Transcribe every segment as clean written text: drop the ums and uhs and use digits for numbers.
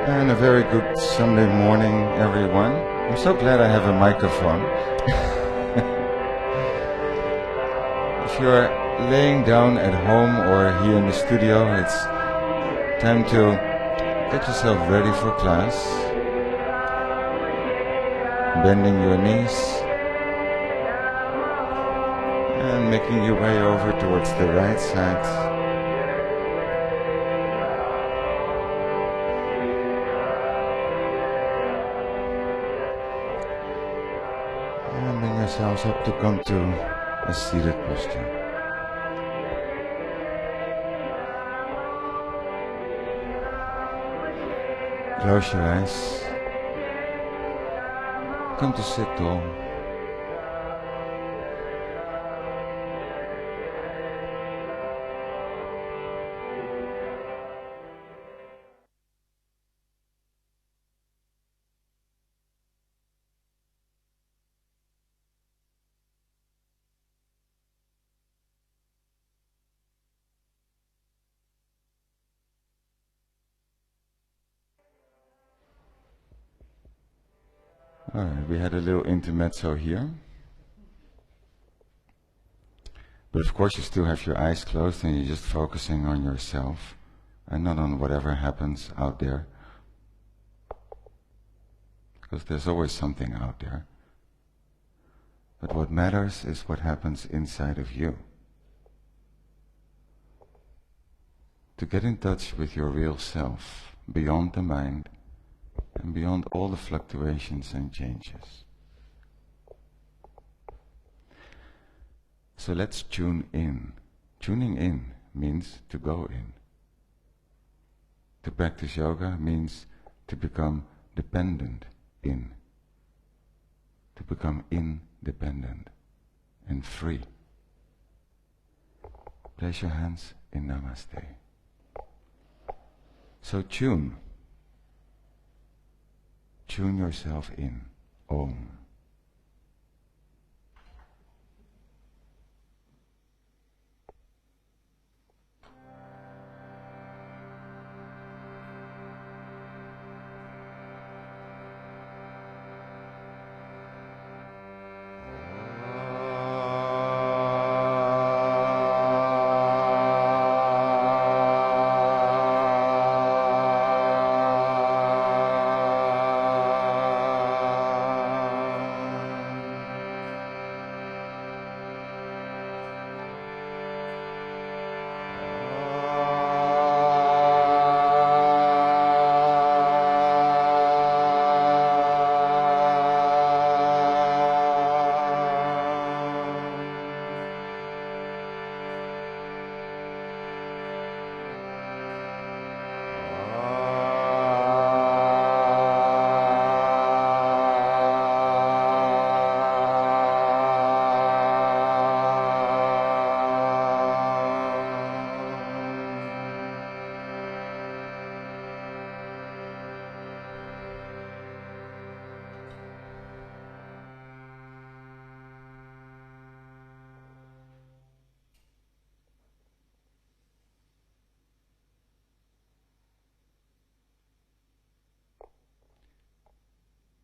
And a very good Sunday morning, everyone. I'm so glad I have a microphone. If you're laying down at home or here in the studio, it's time to get yourself ready for class. Bending your knees and making your way over towards the right side. Bring yourselves up to come to a seated posture. Close your eyes. Come to sit tall. Alright, we had a little intermezzo here. But of course you still have your eyes closed and you're just focusing on yourself and not on whatever happens out there. Because there's always something out there. But what matters is what happens inside of you. To get in touch with your real self, beyond the mind, and beyond all the fluctuations and changes. So let's tune in. Tuning in means to go in. To practice yoga means to become dependent in. To become independent and free. Place your hands in Namaste. So tune. Tune yourself in. Om.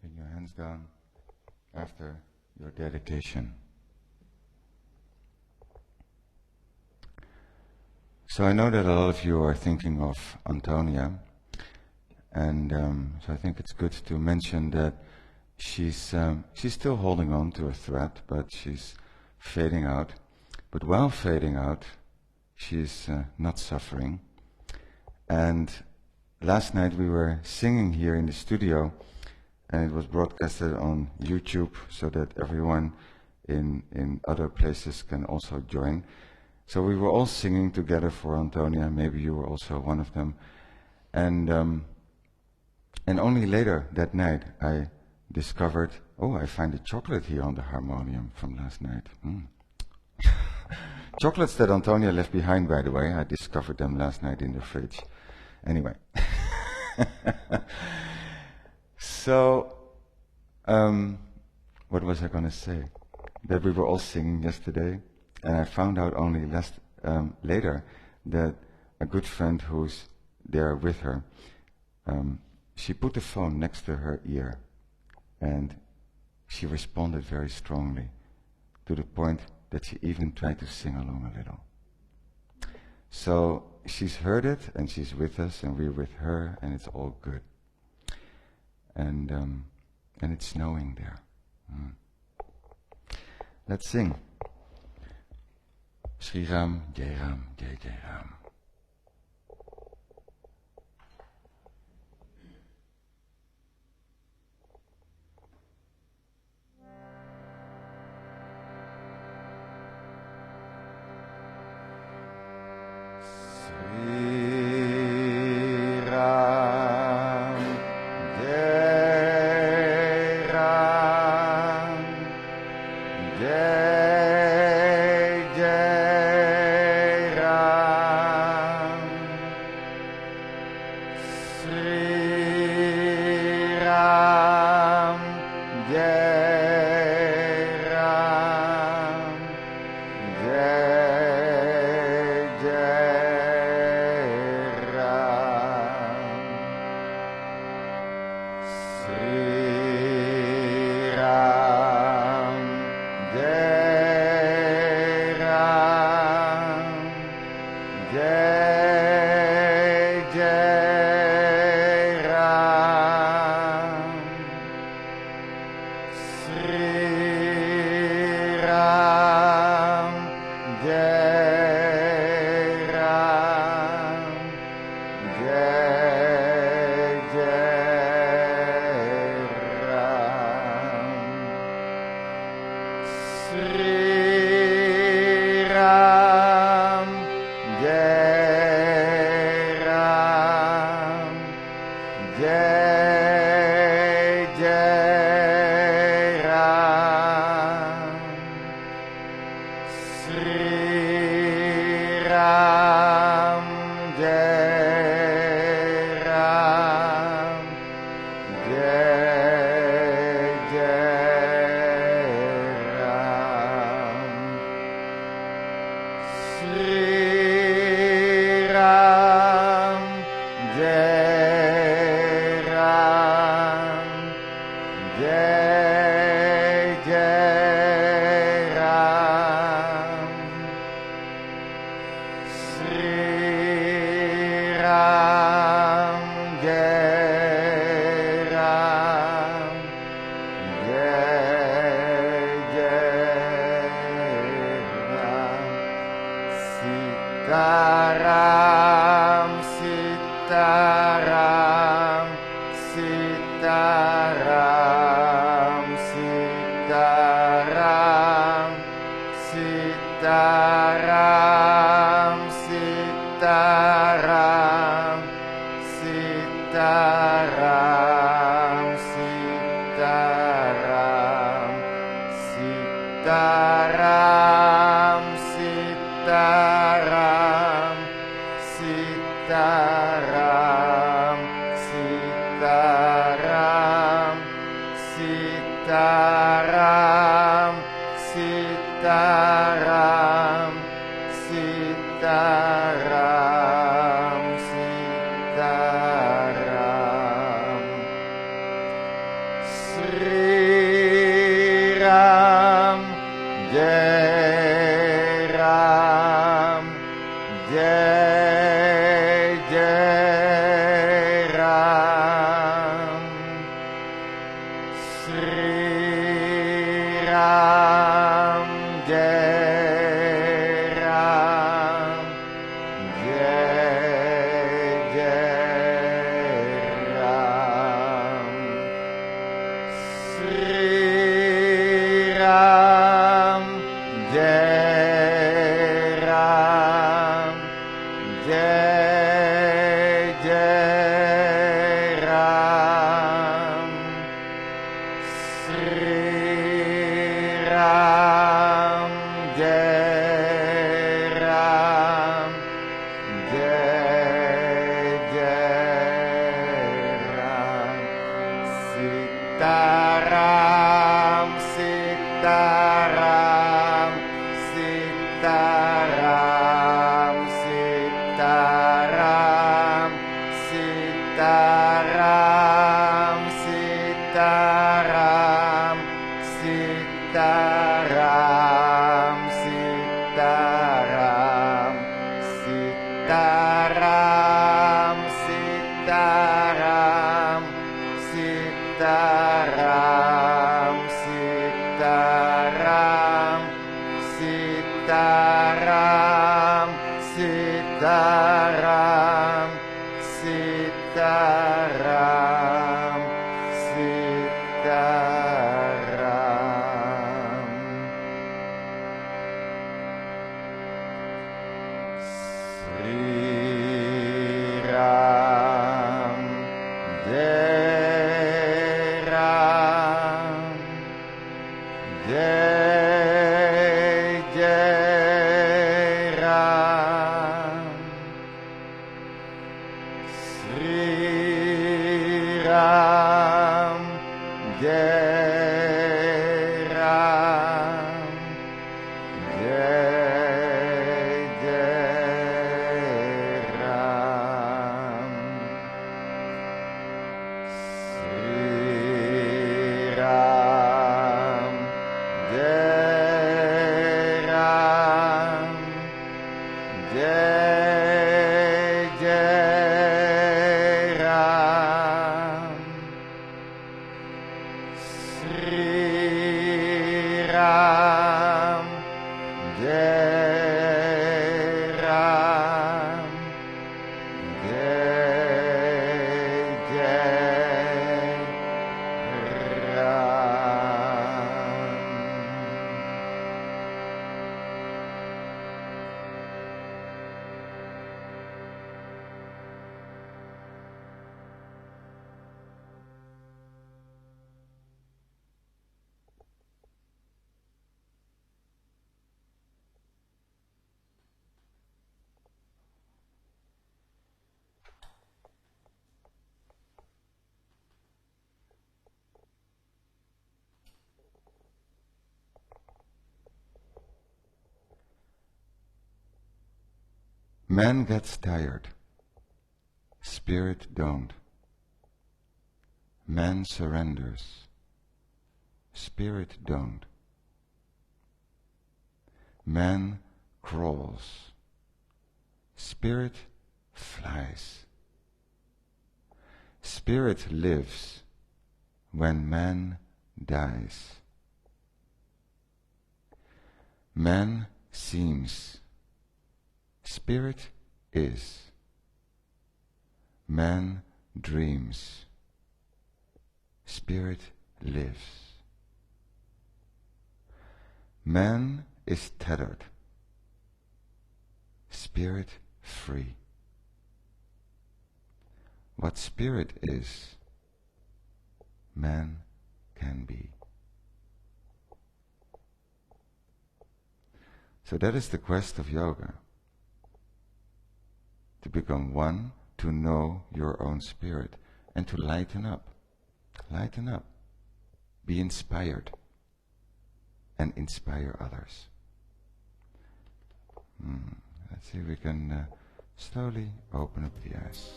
Bring your hands down after your dedication. So I know that a lot of you are thinking of Antonia, and so I think it's good to mention that she's still holding on to a thread, but she's fading out. But while fading out, she's not suffering. And last night we were singing here in the studio, and it was broadcasted on YouTube so that everyone in other places can also join. So we were all singing together for Antonia. Maybe you were also one of them. And only later that night I discovered, oh, I find a chocolate here on the harmonium from last night. Chocolates that Antonia left behind, by the way. I discovered them last night in the fridge. Anyway. So, what was I going to say? That we were all singing yesterday, and I found out only later that a good friend who's there with her, she put the phone next to her ear, and she responded very strongly, to the point that she even tried to sing along a little. So she's heard it, and she's with us, and we're with her, and it's all good. And it's snowing there. Let's sing. Shri Ram, Jai Ram, Jai Jai Ram. Sitaram Sitaram, Sitaram, Sitaram, Sitaram, Sitaram, Sitaram, Sitaram. Sri Ram, Jai Ram, Jai Jai Ram. Sri Ram, Jai Ram, Jai Jai Ram. Sri Ram, Jai Ram, Jai Jai Ram. Sri Ram, Jai Ram, Jai Jai Ram. Man gets tired, spirit don't. Man surrenders, spirit don't. Man crawls, spirit flies. Spirit lives when man dies. Man seems, spirit is. Man dreams, spirit lives. Man is tethered, spirit free. What spirit is, man can be. So that is the quest of yoga. To become one, to know your own spirit, and to lighten up. Lighten up. Be inspired. And inspire others. Let's see if we can slowly open up the eyes.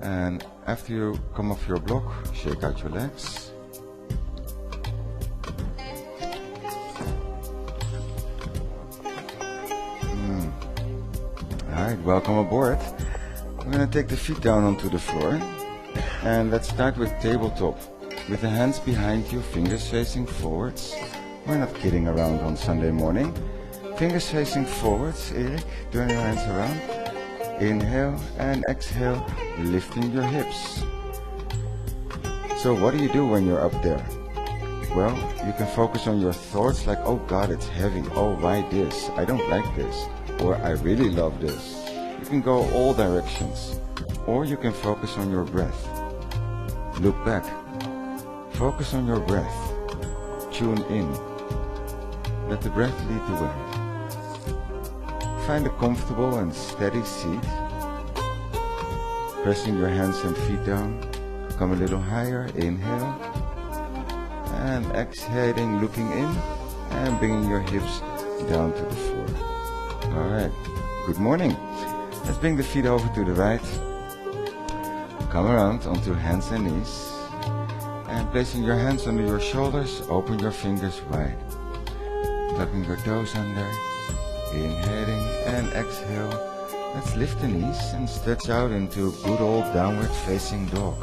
And after you come off your block, shake out your legs. Alright, welcome aboard. We're going to take the feet down onto the floor. And let's start with tabletop. With the hands behind you, fingers facing forwards. We're not kidding around on Sunday morning. Fingers facing forwards, Erik. Turn your hands around. Inhale and exhale, lifting your hips. So what do you do when you're up there? Well, you can focus on your thoughts like, oh God, it's heavy. Oh, why this? I don't like this. Or I really love this. You can go all directions. Or you can focus on your breath. Look back. Focus on your breath. Tune in. Let the breath lead the way. Find a comfortable and steady seat. Pressing your hands and feet down. Come a little higher. Inhale. And exhaling, looking in. And bringing your hips down to the floor. Alright. Good morning. Let's bring the feet over to the right. Come around onto hands and knees. And placing your hands under your shoulders, open your fingers wide. Tucking your toes under. Inhaling and exhale. Let's lift the knees and stretch out into good old downward facing dog.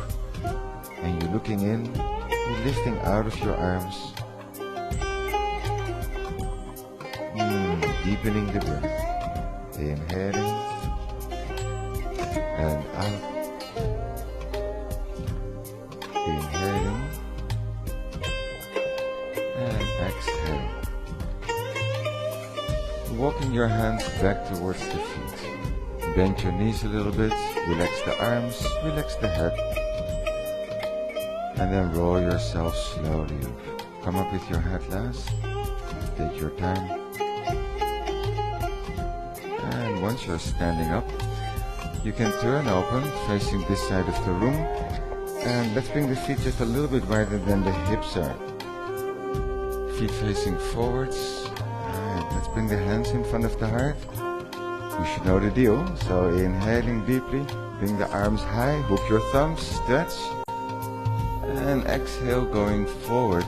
And you're looking in, you're lifting out of your arms. Deepening the breath. Inhaling and out. Inhaling and exhale. Walking your hands back towards the feet. Bend your knees a little bit, relax the arms, relax the head. And then roll yourself slowly up. Come up with your head last. Take your time. And once you're standing up, you can turn open, facing this side of the room. And let's bring the feet just a little bit wider than the hips are. Feet facing forwards. Alright, let's bring the hands in front of the heart. You should know the deal. So inhaling deeply, bring the arms high, hook your thumbs, stretch. And exhale, going forward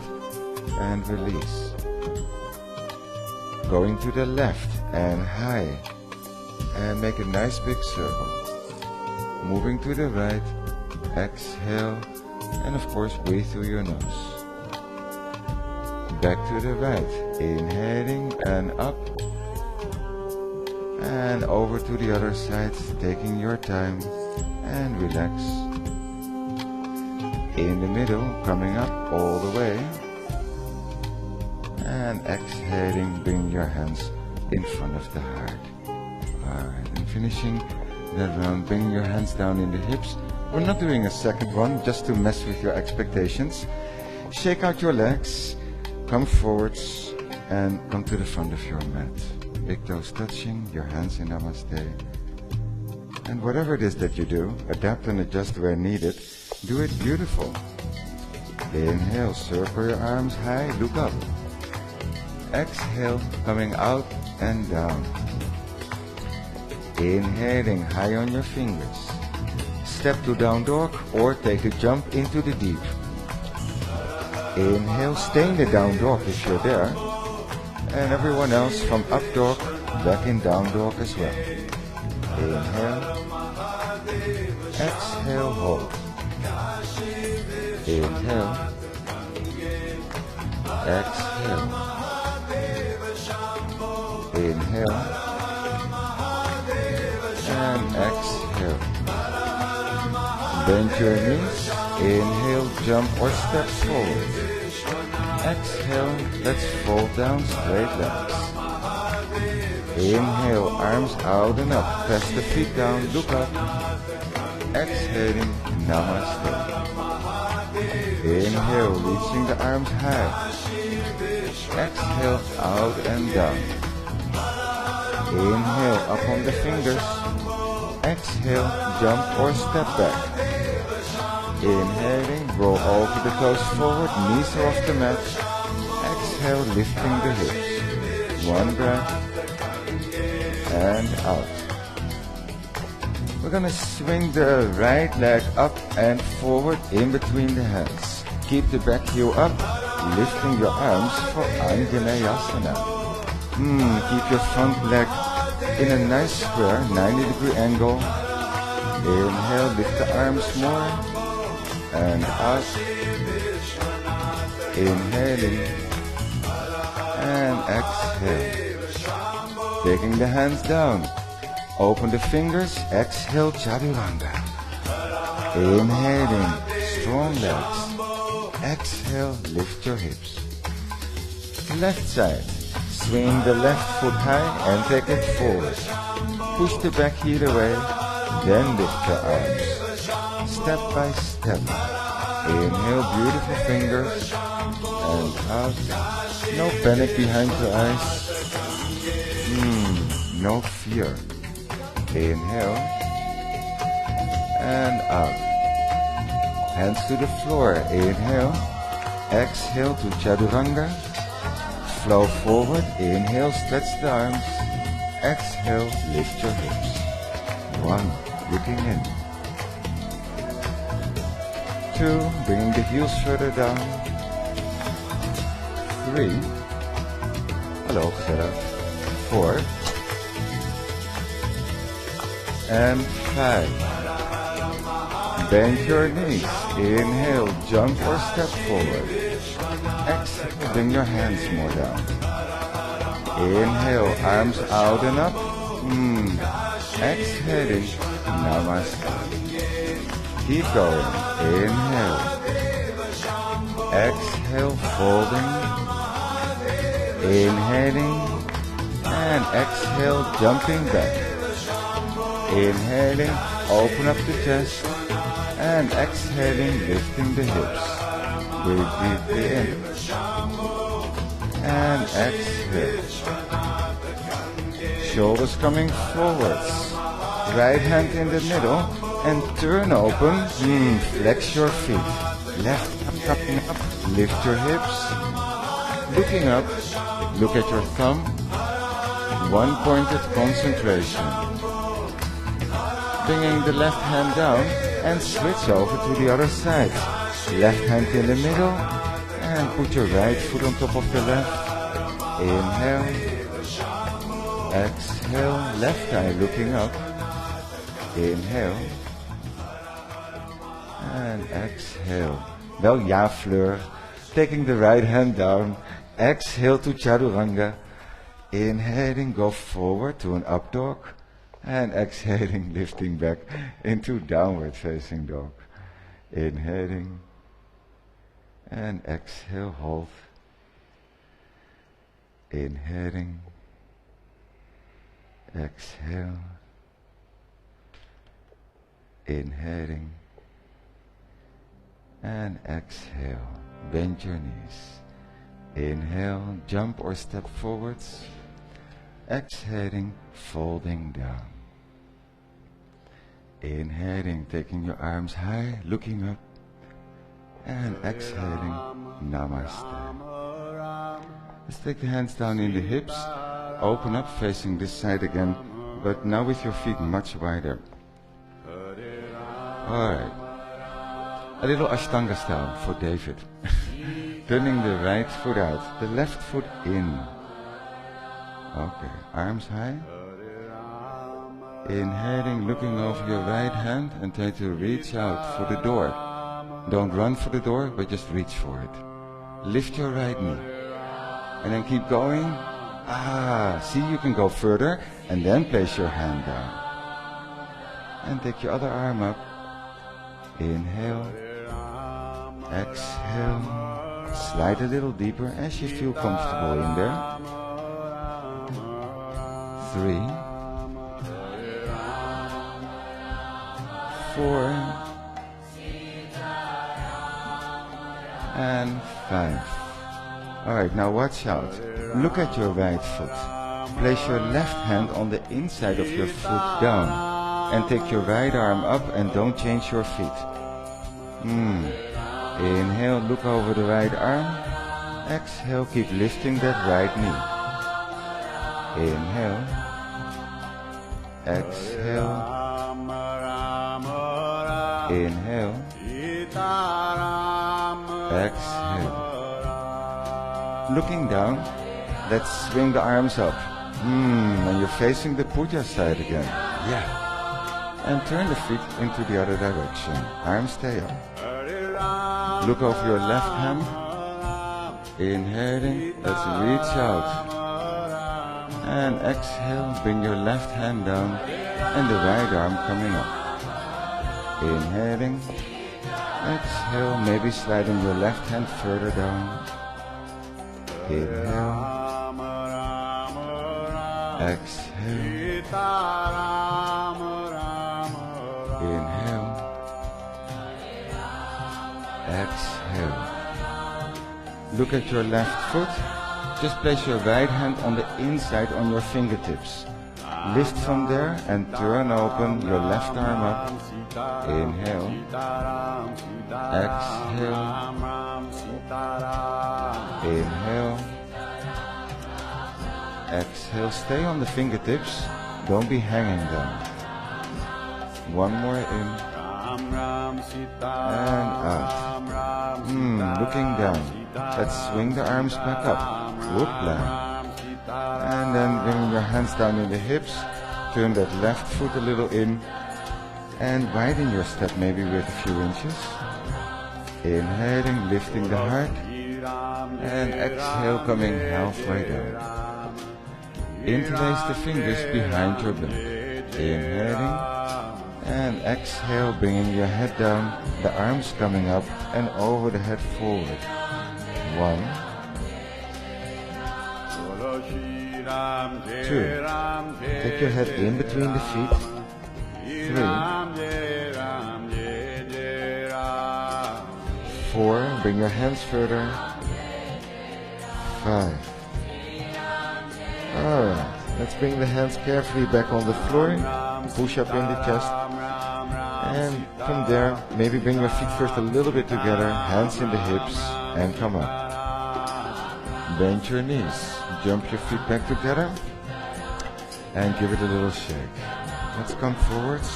and release. Going to the left and high. And make a nice big circle. Moving to the right, exhale, and of course breathe through your nose. Back to the right, inhaling and up. And over to the other side, taking your time and relax. In the middle, coming up all the way. And exhaling, bring your hands in front of the heart. Alright, and finishing that round, bring your hands down in the hips. We're not doing a second one, just to mess with your expectations. Shake out your legs, come forwards, and come to the front of your mat. Big toes touching, your hands in Namaste. And whatever it is that you do, adapt and adjust where needed. Do it beautiful. Inhale, circle your arms high, look up. Exhale, coming out and down. Inhaling high on your fingers. Step to down dog or take a jump into the deep. Inhale, stay in the down dog if you're there. And everyone else from up dog, back in down dog as well. Inhale. Exhale, hold. Inhale. Exhale. Inhale. And exhale. Bend your knees. Inhale, jump or step forward. Exhale, let's fold down straight legs. Inhale, arms out and up. Press the feet down, look up. Exhaling, Namaste. Inhale, reaching the arms high. Exhale, out and down. Inhale, up on the fingers. Exhale, jump or step back. Inhaling, roll over the toes forward, knees are off the mat. Exhale, lifting the hips. One breath. And out. We're going to swing the right leg up and forward in between the hands. Keep the back heel up, lifting your arms for Anjaneyasana. Keep your front leg in a nice square, 90-degree angle. Inhale, lift the arms more. And out. Inhaling. And exhale. Taking the hands down. Open the fingers. Exhale, Chaturanga. Inhaling, strong legs. Exhale, lift your hips. Left side. Swing the left foot high and take it forward. Push the back heel away. Then lift your arms. Step by step. Inhale, beautiful fingers. And out. No panic behind your eyes. No fear. Inhale. And out. Hands to the floor. Inhale. Exhale to Chaturanga. Flow forward. Inhale, stretch the arms. Exhale, lift your hips. One, looking in. Two, bringing the heels further down. Three. Hello, Gerard. 4. and 5. Bend your knees. Inhale, jump or step forward. Exhale, bring your hands more down. Inhale, arms out and up. Exhaling, namaste. Keep going. Inhale. Exhale, folding. Inhaling. And exhale, jumping back. Inhaling, open up the chest. And exhaling, lifting the hips. Breathe deeply in. And exhale. Shoulders coming forwards. Right hand in the middle. And turn open. Flex your feet. Left arm coming up. Lift your hips. Looking up. Look at your thumb. One-pointed concentration. Bringing the left hand down and switch over to the other side. Left hand in the middle and put your right foot on top of the left. Inhale. Exhale. Left eye looking up. Inhale. And exhale. Wel ja, Fleur. Taking the right hand down. Exhale to Chaturanga. Inhaling, go forward to an up dog. And exhaling, lifting back into downward facing dog. Inhaling. And exhale, hold. Inhaling. Exhale. Inhaling. And exhale. Bend your knees. Inhale, jump or step forwards. Exhaling, folding down. Inhaling, taking your arms high, looking up. And exhaling, namaste. Let's take the hands down in the hips. Open up, facing this side again, but now with your feet much wider. Alright. A little Ashtanga style for David. Turning the right foot out, the left foot in. Okay, arms high. Inhaling, looking over your right hand and try to reach out for the door. Don't run for the door, but just reach for it. Lift your right knee. And then keep going. See, you can go further and then place your hand down. And take your other arm up. Inhale. Exhale. Slide a little deeper as you feel comfortable in there. 3, 4, and 5. Alright, now watch out. Look at your right foot. Place your left hand on the inside of your foot down. And take your right arm up and don't change your feet. Inhale, look over the right arm. Exhale, keep lifting that right knee. Inhale. Exhale. Inhale. Exhale. Looking down, let's swing the arms up. And you're facing the puja side again. Yeah. And turn the feet into the other direction. Arms stay up. Look over your left hand. Inhaling, let's reach out. And exhale, bring your left hand down and the right arm coming up. Inhaling. Exhale, maybe sliding your left hand further down. Inhale. Exhale. Inhale. Exhale. Look at your left foot. Just place your right hand on the inside on your fingertips. Lift from there and turn open your left arm up. Inhale. Exhale. Inhale. Exhale. Stay on the fingertips. Don't be hanging down. One more in. And out. Looking down. Let's swing the arms back up. Whoop, and then bring your hands down in the hips. turn that left foot a little in and widen your step maybe with a few inches. Inhaling, lifting the heart, and exhale, coming halfway down. Interlace the fingers behind your back. Inhaling, and exhale, bringing your head down, the arms coming up and over the head forward. 1, 2. Take your head in between the feet. 3, 4. Bring your hands further. 5. Alright, let's bring the hands carefully back on the floor. Push up in the chest. And from there, maybe bring your feet first a little bit together, hands in the hips, and come up. Bend your knees. Jump your feet back together. And give it a little shake. Let's come forwards.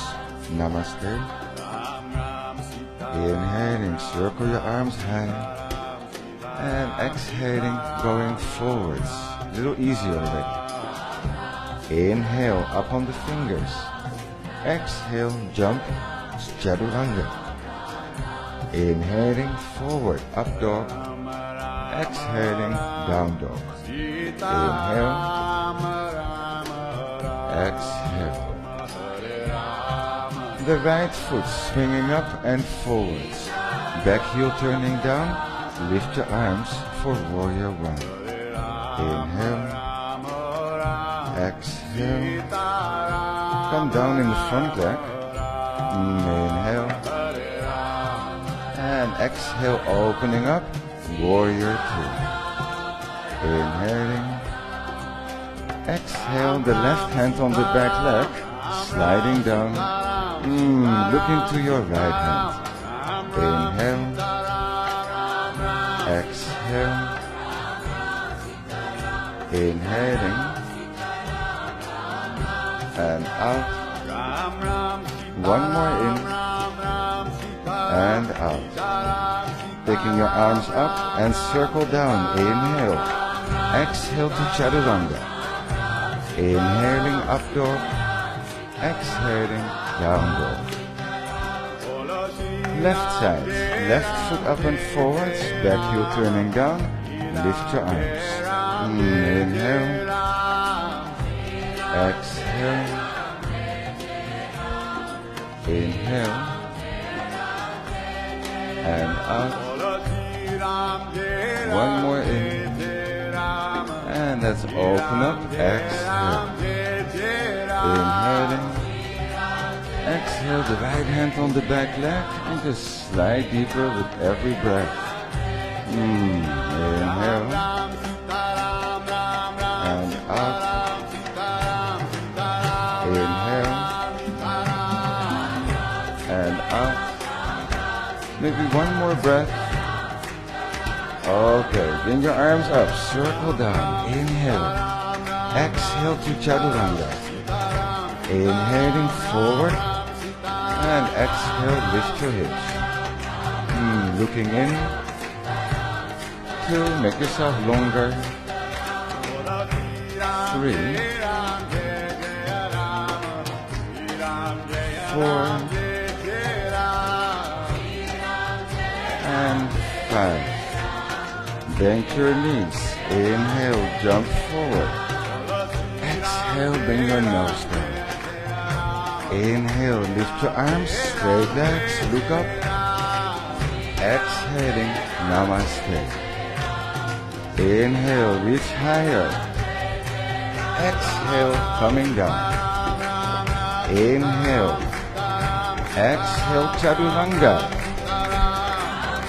Namaste. Inhaling, circle your arms high. And exhaling, going forwards. A little easier already. Inhale, up on the fingers. Exhale, jump, chaturanga. Inhaling, forward, up dog. Exhaling, down dog. Inhale. Exhale. The right foot swinging up and forwards. Back heel turning down. Lift your arms for warrior 1. Inhale. Exhale. Come down in the front leg. Inhale. And exhale, opening up. Warrior 2. Inhaling. Exhale, the left hand on the back leg. Sliding down. Look into your right hand. Inhale. Exhale. Inhaling. And out. One more in. And out. Taking your arms up and circle down. Inhale. Exhale to chaturanga. Inhaling, up dog. Exhaling, down dog. Left side. Left foot up and forwards. Back heel turning down. Lift your arms. Inhale. Exhale. Inhale. And out. One more in. And let's open up. Exhale. Inhaling. Exhale, the right hand on the back leg. And just slide deeper with every breath. Inhale. And up. Inhale. And up. Maybe one more breath. Okay, bring your arms up, circle down, inhale, exhale to chaturanga, inhaling forward, and exhale, lift your hips, looking in, 2, make yourself longer, 3, 4, and 5. Bend your knees. Inhale, jump forward. Exhale, bring your nose down. Inhale, lift your arms, straight legs, look up. Exhaling, namaste. Inhale, reach higher. Exhale, coming down. Inhale. Exhale, chaturanga.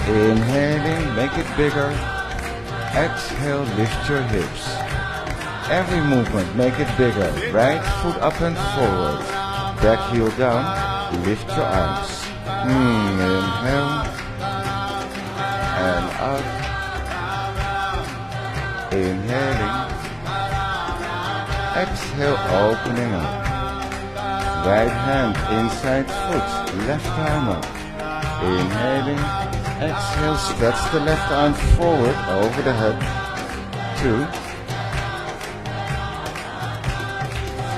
Inhaling, make it bigger. Exhale, lift your hips. Every movement, make it bigger. Right foot up and forward. Back heel down, lift your arms. Inhale. And up. Inhaling. Exhale, opening up. Right hand inside foot, left arm up. Inhaling. Exhale, stretch the left arm forward over the head. 2,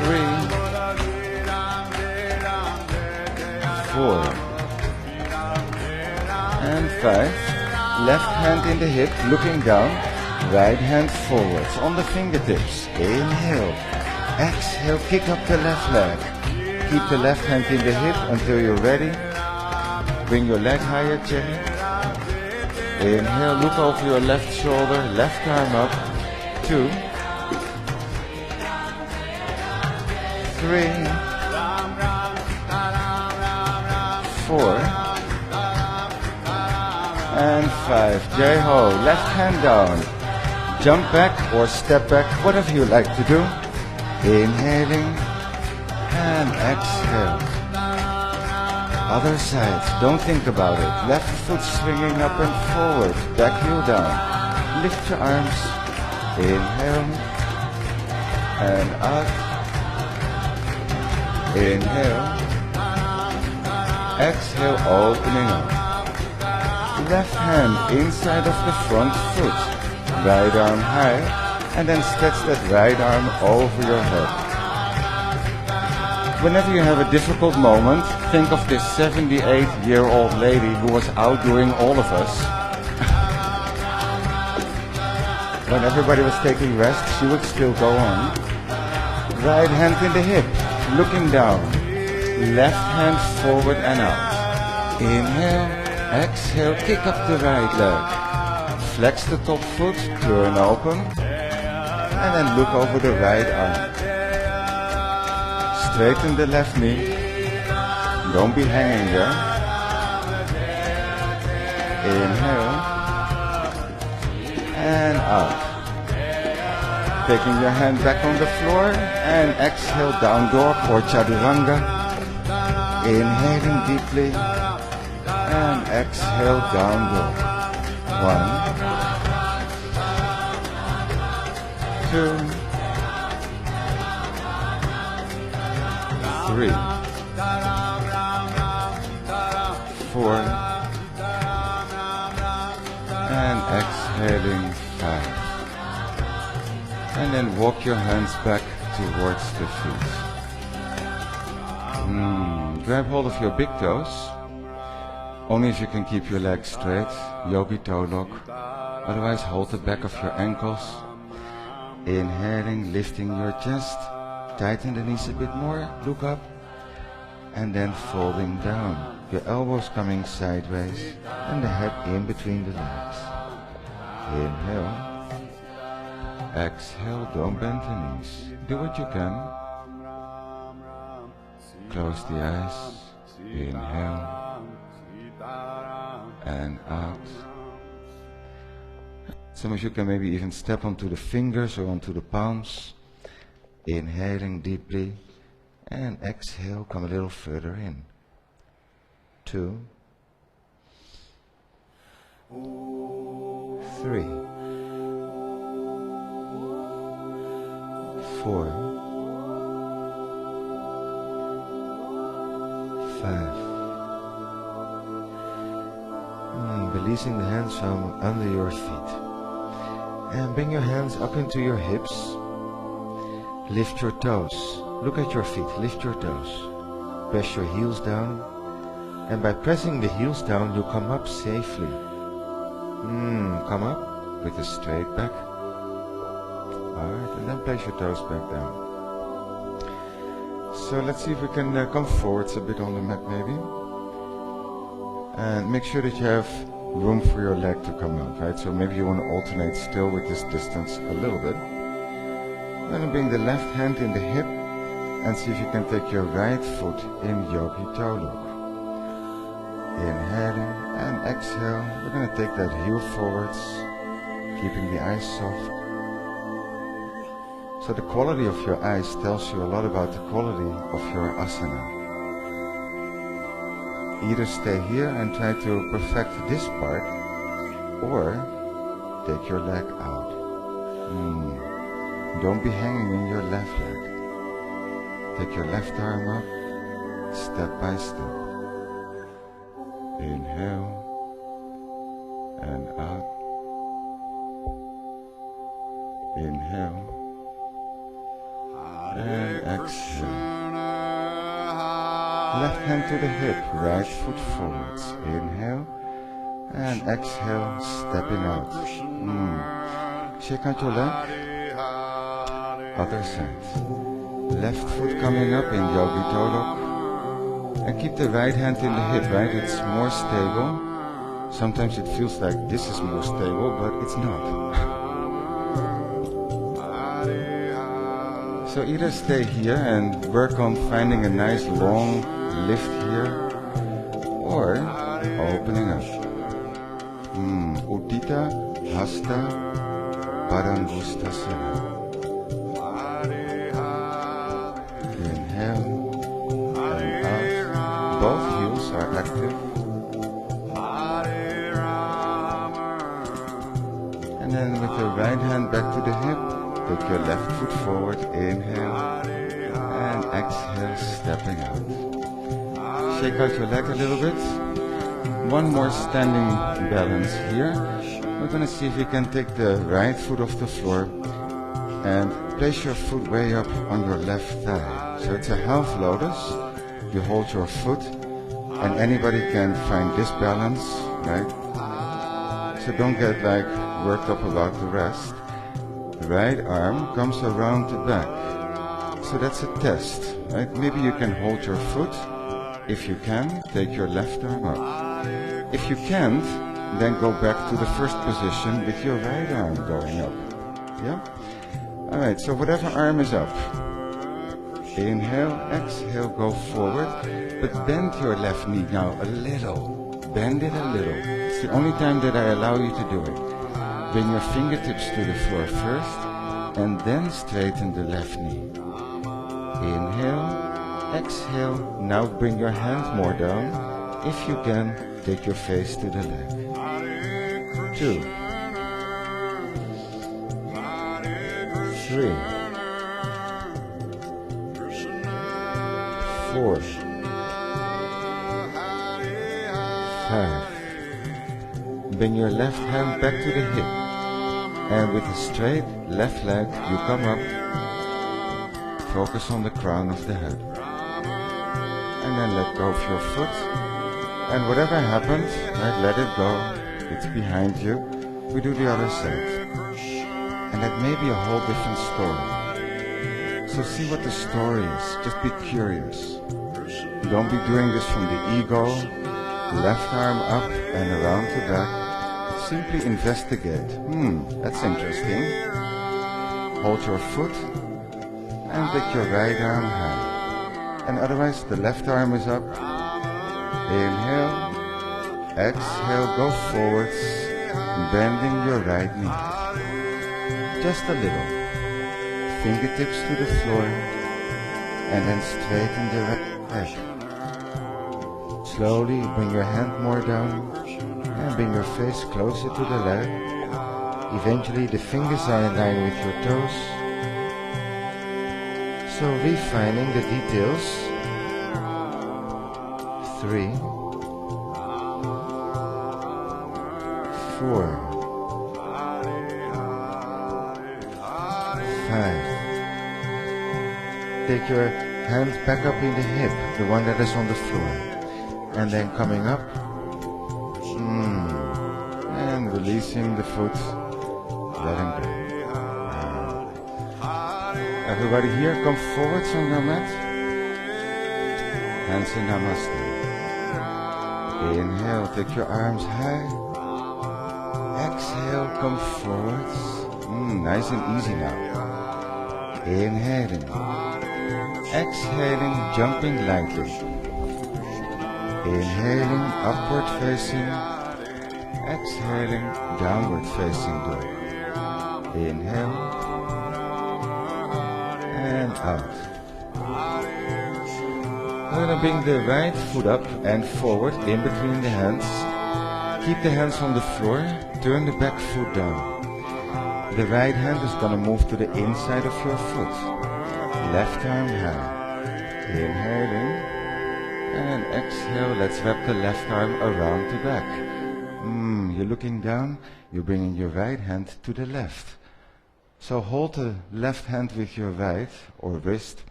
3, 4 and 5. Left hand in the hip, looking down. Right hand forwards on the fingertips. Inhale. Exhale, kick up the left leg. Keep the left hand in the hip until you're ready. Bring your leg higher, Jenny. Inhale, look over your left shoulder, left arm up. 2, 3, 4, and 5. Jai Ho, left hand down. Jump back or step back, whatever you like to do. Inhaling and exhale. Other side, don't think about it. Left foot swinging up and forward, back heel down. Lift your arms. Inhale and out. Inhale. Exhale, opening up. Left hand inside of the front foot. Right arm high, and then stretch that right arm over your head. Whenever you have a difficult moment, think of this 78-year-old lady who was outdoing all of us. When everybody was taking rest, she would still go on. Right hand in the hip, looking down. Left hand forward and out. Inhale, exhale, kick up the right leg. Flex the top foot, turn open, and then look over the right arm. Straighten the left knee. Don't be hanging there. Inhale, and out. Taking your hand back on the floor, and exhale, down dog or chaturanga. Inhaling deeply, and exhale, down dog. 1, 2, 3, 4, and exhaling 5. And then walk your hands back towards the feet. Grab hold of your big toes. Only if you can keep your legs straight. Yogi toe lock. Otherwise hold the back of your ankles. Inhaling, lifting your chest. Tighten the knees a bit more. Look up. And then folding down. Your elbows coming sideways. And the head in between the legs. Inhale. Exhale, don't bend the knees. Do what you can. Close the eyes. Inhale. And out. Some of you can maybe even step onto the fingers or onto the palms. Inhaling deeply. And exhale, come a little further in. 2, 3, 4, 5. Releasing the hands from under your feet. And bring your hands up into your hips. Lift your toes. Look at your feet. Lift your toes. Press your heels down. And by pressing the heels down, you come up safely. Come up with a straight back. Alright, and then place your toes back down. So let's see if we can come forwards a bit on the mat maybe. And make sure that you have room for your leg to come out, right? So maybe you want to alternate still with this distance a little bit. Then bring the left hand in the hip and see if you can take your right foot in Yogi toe lock. Inhaling and exhale. We're going to take that heel forwards, keeping the eyes soft. So the quality of your eyes tells you a lot about the quality of your asana. Either stay here and try to perfect this part, or take your leg out. Don't be hanging in your left leg. Take your left arm up, step by step. Inhale and out. Inhale and exhale. Left hand to the hip, right foot forwards. Inhale. And exhale, stepping out. Shake out your leg. Other side. Left foot coming up in Yogi Tolok. And keep the right hand in the hip, right? It's more stable. Sometimes it feels like this is more stable, but it's not. So either stay here and work on finding a nice long lift here, or opening up. Udita Hasta Padangustasana. Inhale and out. Both heels are active. And then with the right hand back to the hip, take your left foot forward. Inhale and exhale, stepping out. Shake out your leg a little bit. One more standing balance here. We're going to see if you can take the right foot off the floor and place your foot way up on your left thigh. So it's a half lotus. You hold your foot, and anybody can find this balance, right? So don't get like worked up about the rest. Right arm comes around the back. So that's a test, right? Maybe you can hold your foot. If you can, take your left arm up. If you can't, then go back to the first position with your right arm going up. Yeah? Alright, so whatever arm is up. Inhale, exhale, go forward. But bend your left knee now a little. Bend it a little. It's the only time that I allow you to do it. Bring your fingertips to the floor first, and then straighten the left knee. Inhale, exhale. Now bring your hand more down. If you can, take your face to the leg. 2, 3, 4, 5. Bring your left hand back to the hip. And with a straight left leg, you come up. Focus on the crown of the head. And then let go of your foot. And whatever happens, right, let it go. It's behind you. We do the other side. And that may be a whole different story. So see what the story is. Just be curious. Don't be doing this from the ego. Left arm up and around the back. Simply investigate. That's interesting. Hold your foot and take your right arm high. And otherwise the left arm is up. Inhale, exhale, go forwards, bending your right knee. Just a little. Fingertips to the floor, and then straighten the right leg. Slowly bring your hand more down, and bring your face closer to the leg. Eventually the fingers are in line with your toes. So refining the details. 3, 4, 5. Take your hand back up in the hip, the one that is on the floor. And then coming up. And releasing the foot. Letting go. Everybody here, come forwards on your mat. Hands in Namaste. Inhale, take your arms high. Exhale, come forwards. Nice and easy now. Inhaling. Exhaling, jumping lightly. Inhaling, upward facing. Exhaling, downward facing dog. Inhale. And out. We're going to bring the right foot up and forward in between the hands. Keep the hands on the floor. Turn the back foot down. The right hand is going to move to the inside of your foot. Left arm high. Inhaling. And exhale. Let's wrap the left arm around the back. You're looking down. You're bringing your right hand to the left. So hold the left hand with your right or wrist,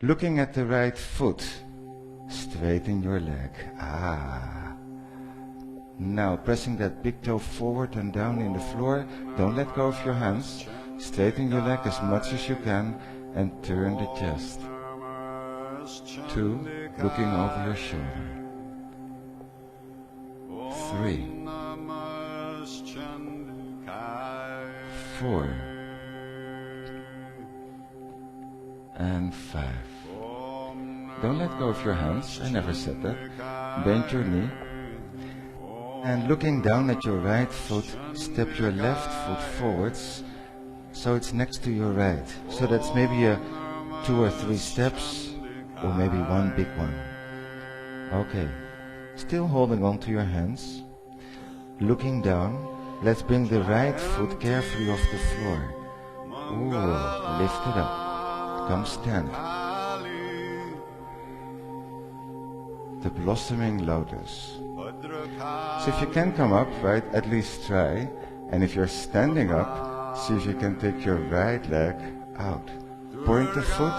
looking at the right foot. Straighten your leg. Now pressing that big toe forward and down in the floor. Don't let go of your hands. Straighten your leg as much as you can and turn the chest. 2, looking over your shoulder. 3, 4, and 5. Don't let go of your hands, I never said that. Bend your knee. And looking down at your right foot, step your left foot forwards so it's next to your right. So that's maybe a 2 or 3 steps, or maybe 1 big one. Okay, still holding on to your hands. Looking down, let's bring the right foot carefully off the floor. Ooh, lift it up. Come stand. The blossoming lotus. So if you can come up, right, at least try. And if you're standing up, see if you can take your right leg out. Point the foot.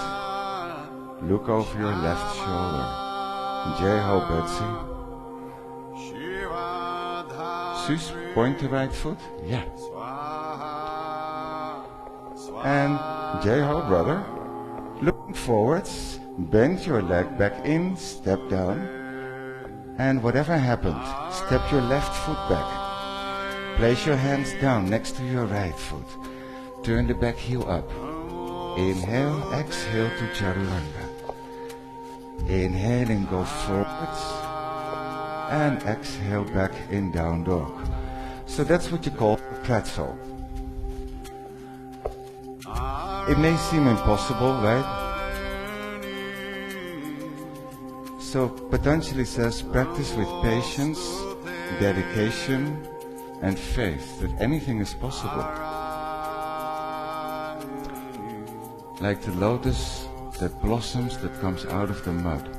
Look over your left shoulder. Jai Ho, Betsy. Sus, point the right foot. Yeah. And Jai Ho, brother. Looking forwards. Bend your leg back in. Step down. And whatever happened, step your left foot back. Place your hands down next to your right foot. Turn the back heel up. Inhale, exhale to Chaturanga. Inhale and go forwards. And exhale back in down dog. So that's what you call pretzel. It may seem impossible, right? So Patanjali says, practice with patience, dedication, and faith that anything is possible. Like the lotus that blossoms, that comes out of the mud.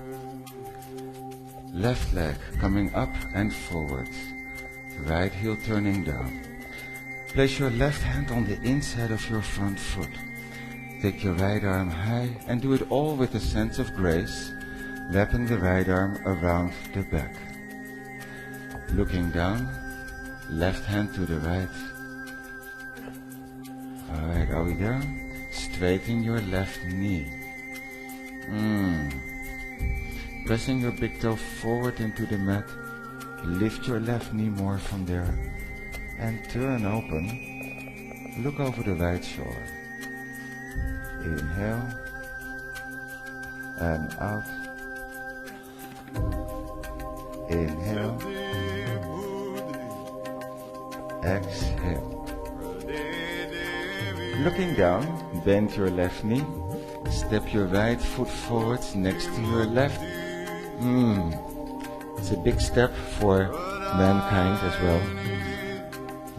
Left leg coming up and forward. Right heel turning down. Place your left hand on the inside of your front foot. Take your right arm high and do it all with a sense of grace, wrapping the right arm around the back. Looking down, left hand to the right. Alright, are we there? Straighten your left knee. Pressing your big toe forward into the mat. Lift your left knee more from there. And turn open. Look over the right shoulder. Inhale. And out. Inhale. Exhale. Looking down, bend your left knee. Step your right foot forwards next to your left. It's a big step for mankind as well.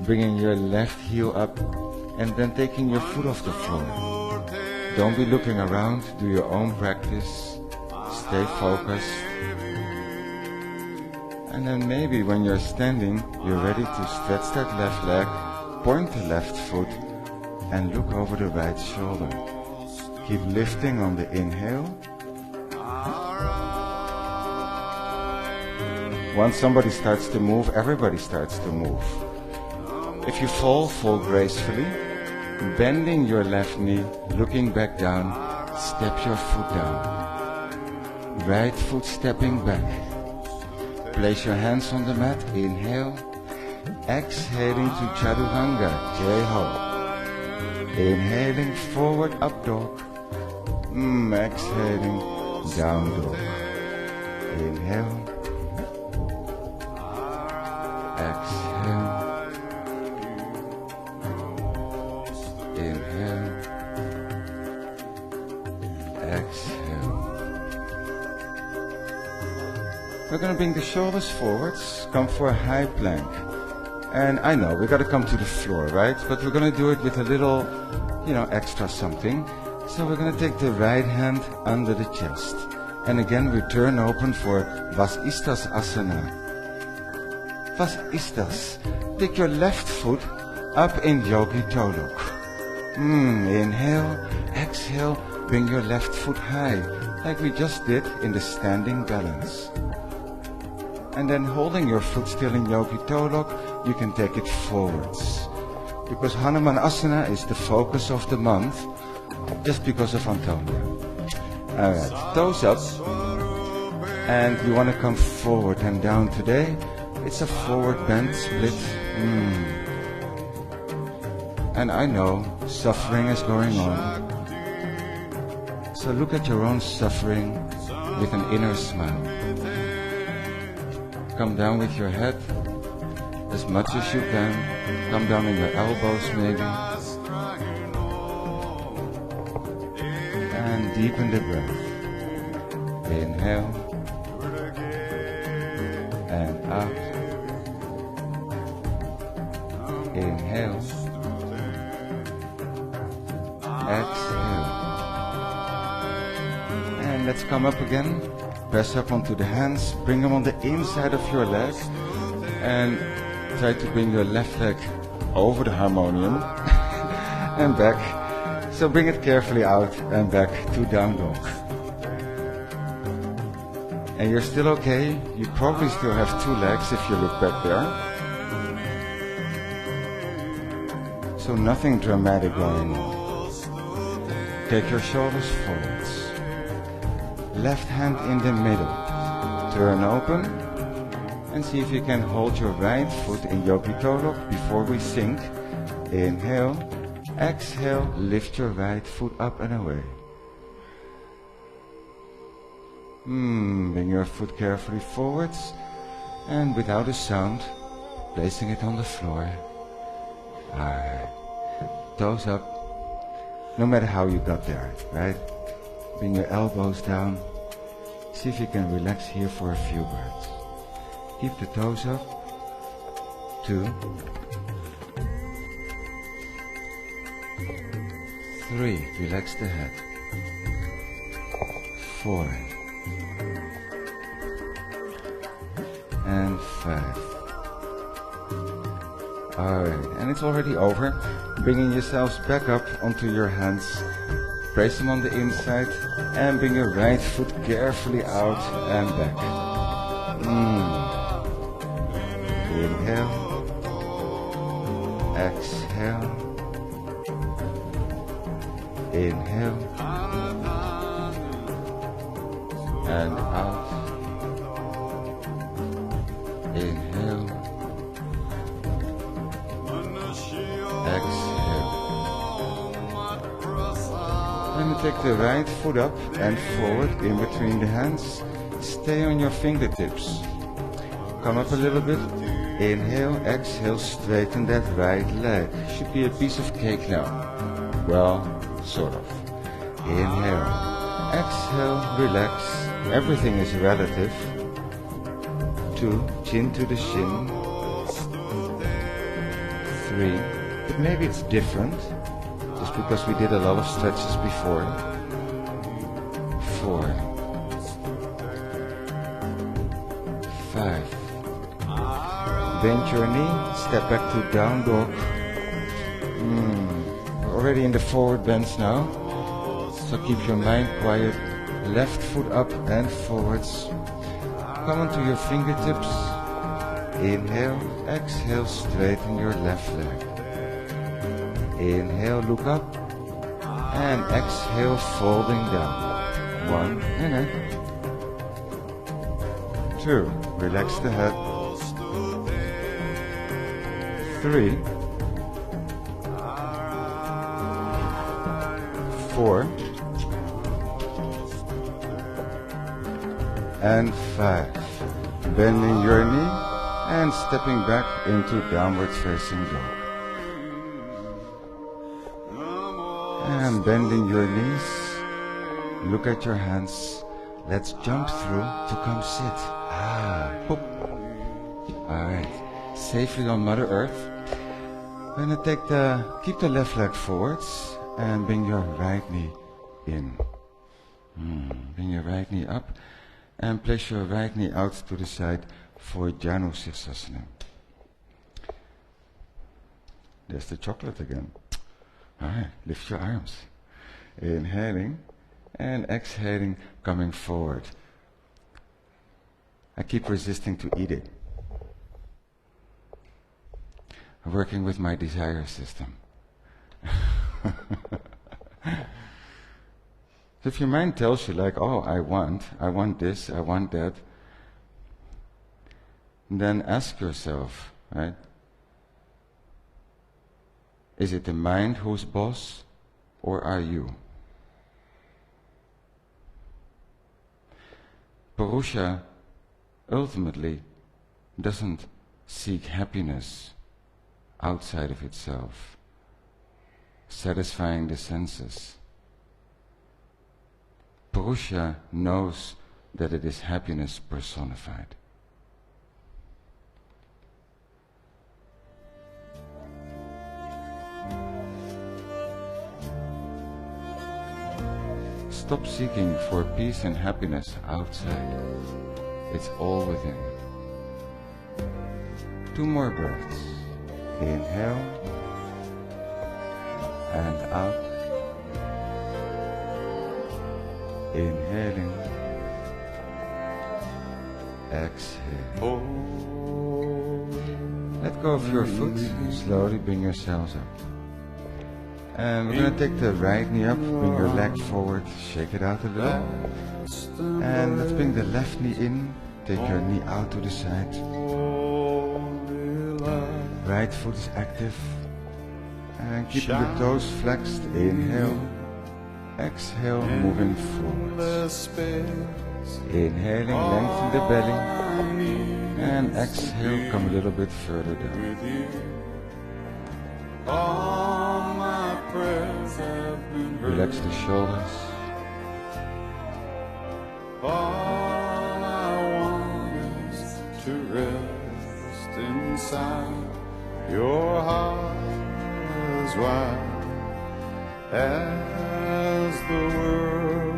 Bringing your left heel up and then taking your foot off the floor. Don't be looking around, do your own practice. Stay focused. And then maybe when you're standing, you're ready to stretch that left leg, point the left foot, and look over the right shoulder. Keep lifting on the inhale. Once somebody starts to move, everybody starts to move. If you fall, fall gracefully. Bending your left knee, looking back down, step your foot down. Right foot stepping back. Place your hands on the mat, inhale. Exhaling to Chaturanga, Jai Ho. Inhaling forward, up dog. Exhaling, down dog. Inhale. Exhale. Inhale. Exhale. We're going to bring the shoulders forwards, come for a high plank. And I know, we got to come to the floor, right? But we're going to do it with a little, extra something. So we're going to take the right hand under the chest. And again, we turn open for Vasistas Asana. Vasistas. Take your left foot up in Yogi Toluk. Inhale, exhale, bring your left foot high. like we just did in the standing balance. And then holding your foot still in Yogi Toe Lock, you can take it forwards. Because Hanuman Asana is the focus of the month, just because of Antonia. Alright, toes up. And you want to come forward and down today. It's a forward bend split. And I know suffering is going on. So look at your own suffering with an inner smile. Come down with your head as much as you can. Come down on your elbows maybe. And deepen the breath. Inhale. And out. Inhale. Exhale. And let's come up again. Press up onto the hands. Bring them on the inside of your leg. And try to bring your left leg over the harmonium. And back. So bring it carefully out and back to down dog. And you're still okay. You probably still have two legs if you look back there. So nothing dramatic going on. Take your shoulders forwards. Left hand in the middle. Turn open. And see if you can hold your right foot in Yogi Toe Lock before we sink. Inhale. Exhale. Lift your right foot up and away. Bring your foot carefully forwards. And without a sound, placing it on the floor. Alright. Toes up. No matter how you got there, right? Bring your elbows down. See if you can relax here for a few breaths. Keep the toes up. 2. 3. Relax the head. 4. And 5. Alright, and it's already over. Bringing yourselves back up onto your hands. Place them on the inside and bring your right foot carefully out and back. Inhale. Exhale. Inhale. And out. Inhale. Exhale. And take the right foot up and forward in between the hands. Stay on your fingertips. Come up a little bit. Inhale, exhale, straighten that right leg. Should be a piece of cake now. Well, sort of. Inhale. Exhale, relax. Everything is relative. 2, chin to the shin. 3, but maybe it's different, just because we did a lot of stretches before. 4, 5. Bend your knee, step back to down dog. We're already in the forward bends now, so keep your mind quiet. Left foot up and forwards. Come onto your fingertips. Inhale, exhale, straighten your left leg. Inhale, look up. And exhale, folding down. 1 and 2. Relax the head. 3. 4. And 5. Bending your knee and stepping back into downward facing dog. And bending your knees. Look at your hands. Let's jump through to come sit. Boop. Alright. Safely on Mother Earth. Gonna keep the left leg forwards and bring your right knee in. Bring your right knee up. And place your right knee out to the side for Janu Sirsasana. There's the chocolate again. Alright, lift your arms. Inhaling And exhaling, coming forward. I keep resisting to eat it. I'm working with my desire system. So if your mind tells you like, oh, I want this, I want that, then ask yourself, right? Is it the mind who's boss, or are you? Purusha ultimately doesn't seek happiness outside of itself, satisfying the senses. Purusha knows that it is happiness personified. Stop seeking for peace and happiness outside. It's all within. 2 more breaths. Inhale and out. Inhaling. Exhale. Let go of your foot. Slowly bring yourselves up. And we're going to take the right knee up, bring your leg forward, shake it out a little. And let's bring the left knee in, take your knee out to the side. Right foot is active. And keeping the toes flexed, inhale. Exhale, moving forward. Inhaling, lengthen the belly. And exhale, come a little bit further down. Relax the shoulders. All I want is to rest inside your heart as wide as the world.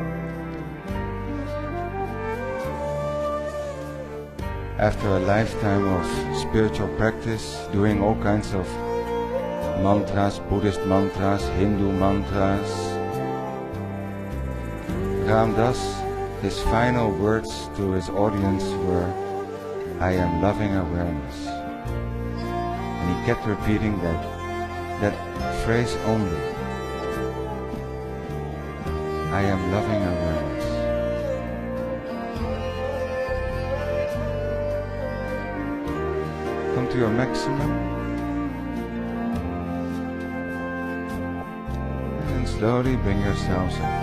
After a lifetime of spiritual practice, doing all kinds of mantras, Buddhist mantras, Hindu mantras, Ram Das, his final words to his audience were, I am loving awareness. And he kept repeating that phrase only. I am loving awareness. Come to your maximum. And slowly bring yourselves up.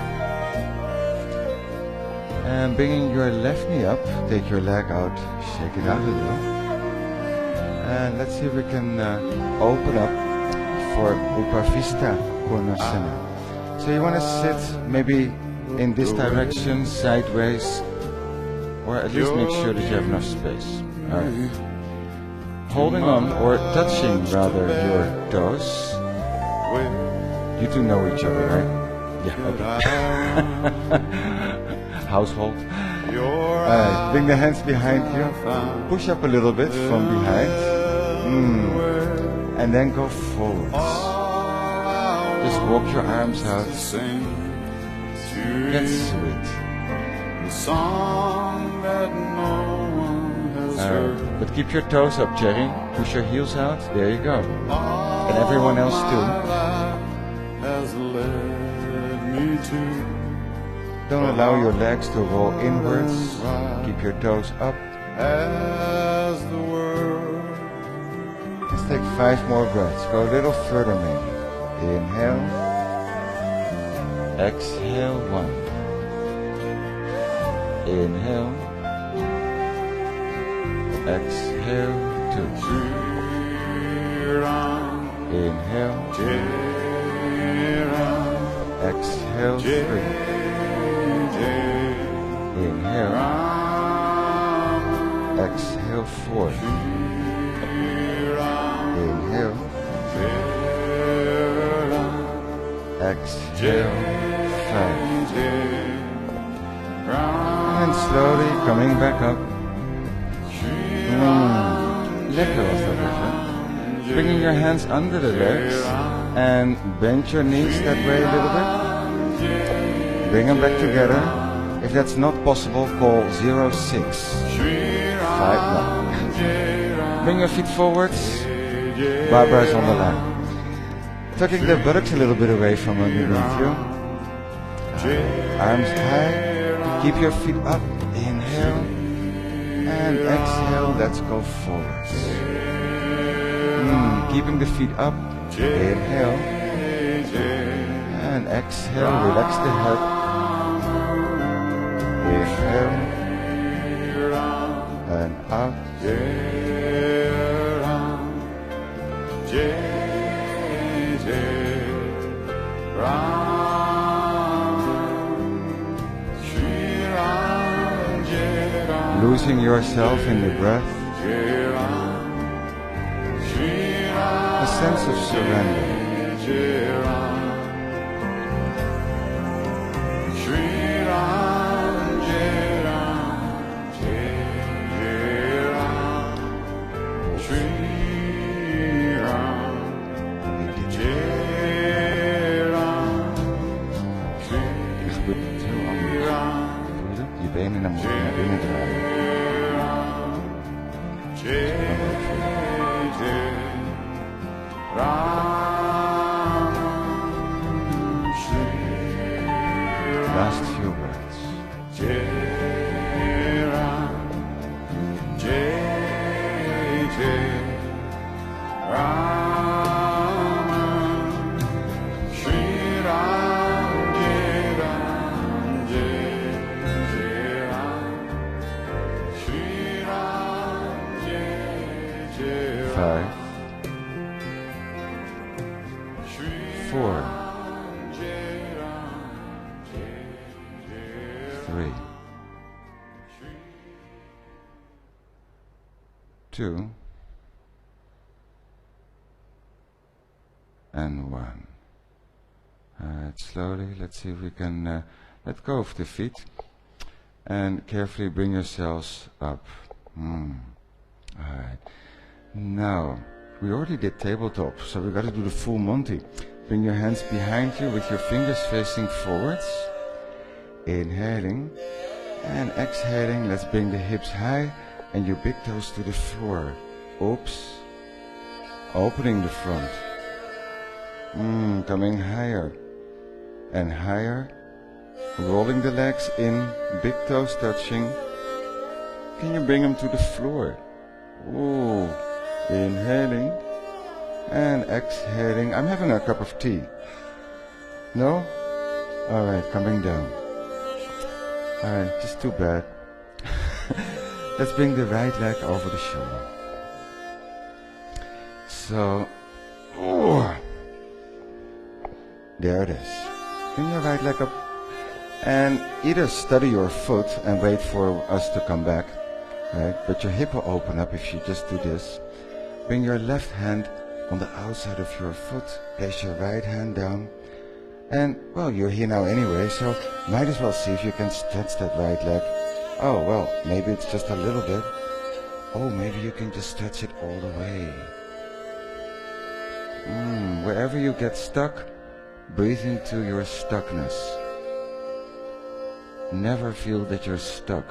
And bringing your left knee up, take your leg out, shake it out a little. And let's see if we can open up for Upavista Konasana. So you want to sit maybe in this direction, sideways, or at least make sure that you have enough space. Alright. Holding on, or touching rather, your toes. You two know each other, right? Yeah, okay. Household. Alright, bring the hands behind you. Push up a little bit from behind. And then go forwards. Just walk your arms out. Get sweet. But keep your toes up, Jerry. Push your heels out. There you go. And everyone else too. Don't allow your legs to roll inwards. Keep your toes up. Let's take 5 more breaths. Go a little further maybe. Inhale. Exhale 1. Inhale. Exhale 2. Inhale. Exhale 3. Inhale. Exhale 4. Inhale. Exhale 5. And slowly coming back up. Lekker was dat even. Bringing your hands under the legs and bend your knees that way a little bit. Bring them back together. If that's not possible, call 0659. Bring your feet forwards. Barbara's on the line. Tucking the buttocks a little bit away from underneath you. Arms high. Keep your feet up. Inhale. And exhale. Let's go forwards. Keeping the feet up. Inhale. And exhale. Relax the head. Inhale. And up. Losing yourself in the breath. A sense of surrender. Je benen naar binnen draaien. Last few words. Five, 4, 3, 2, and 1. Slowly, let's see if we can let go of the feet and carefully bring yourselves up. Alright. Now, we already did tabletop, so we got to do the full Monty. Bring your hands behind you with your fingers facing forwards. Inhaling and exhaling. Let's bring the hips high and your big toes to the floor. Oops. Opening the front. Coming higher and higher. Rolling the legs in, big toes touching. Can you bring them to the floor? Ooh. Inhaling and exhaling. I'm having a cup of tea. No? Alright, coming down. Alright, just too bad. Let's bring the right leg over the shoulder. So, there it is. Bring your right leg up and either study your foot and wait for us to come back. Right? But your hip will open up if you just do this. Bring your left hand on the outside of your foot. Place your right hand down. And, well, you're here now anyway, so might as well see if you can stretch that right leg. Oh, well, maybe it's just a little bit. Oh, maybe you can just stretch it all the way. Wherever you get stuck, breathe into your stuckness. Never feel that you're stuck.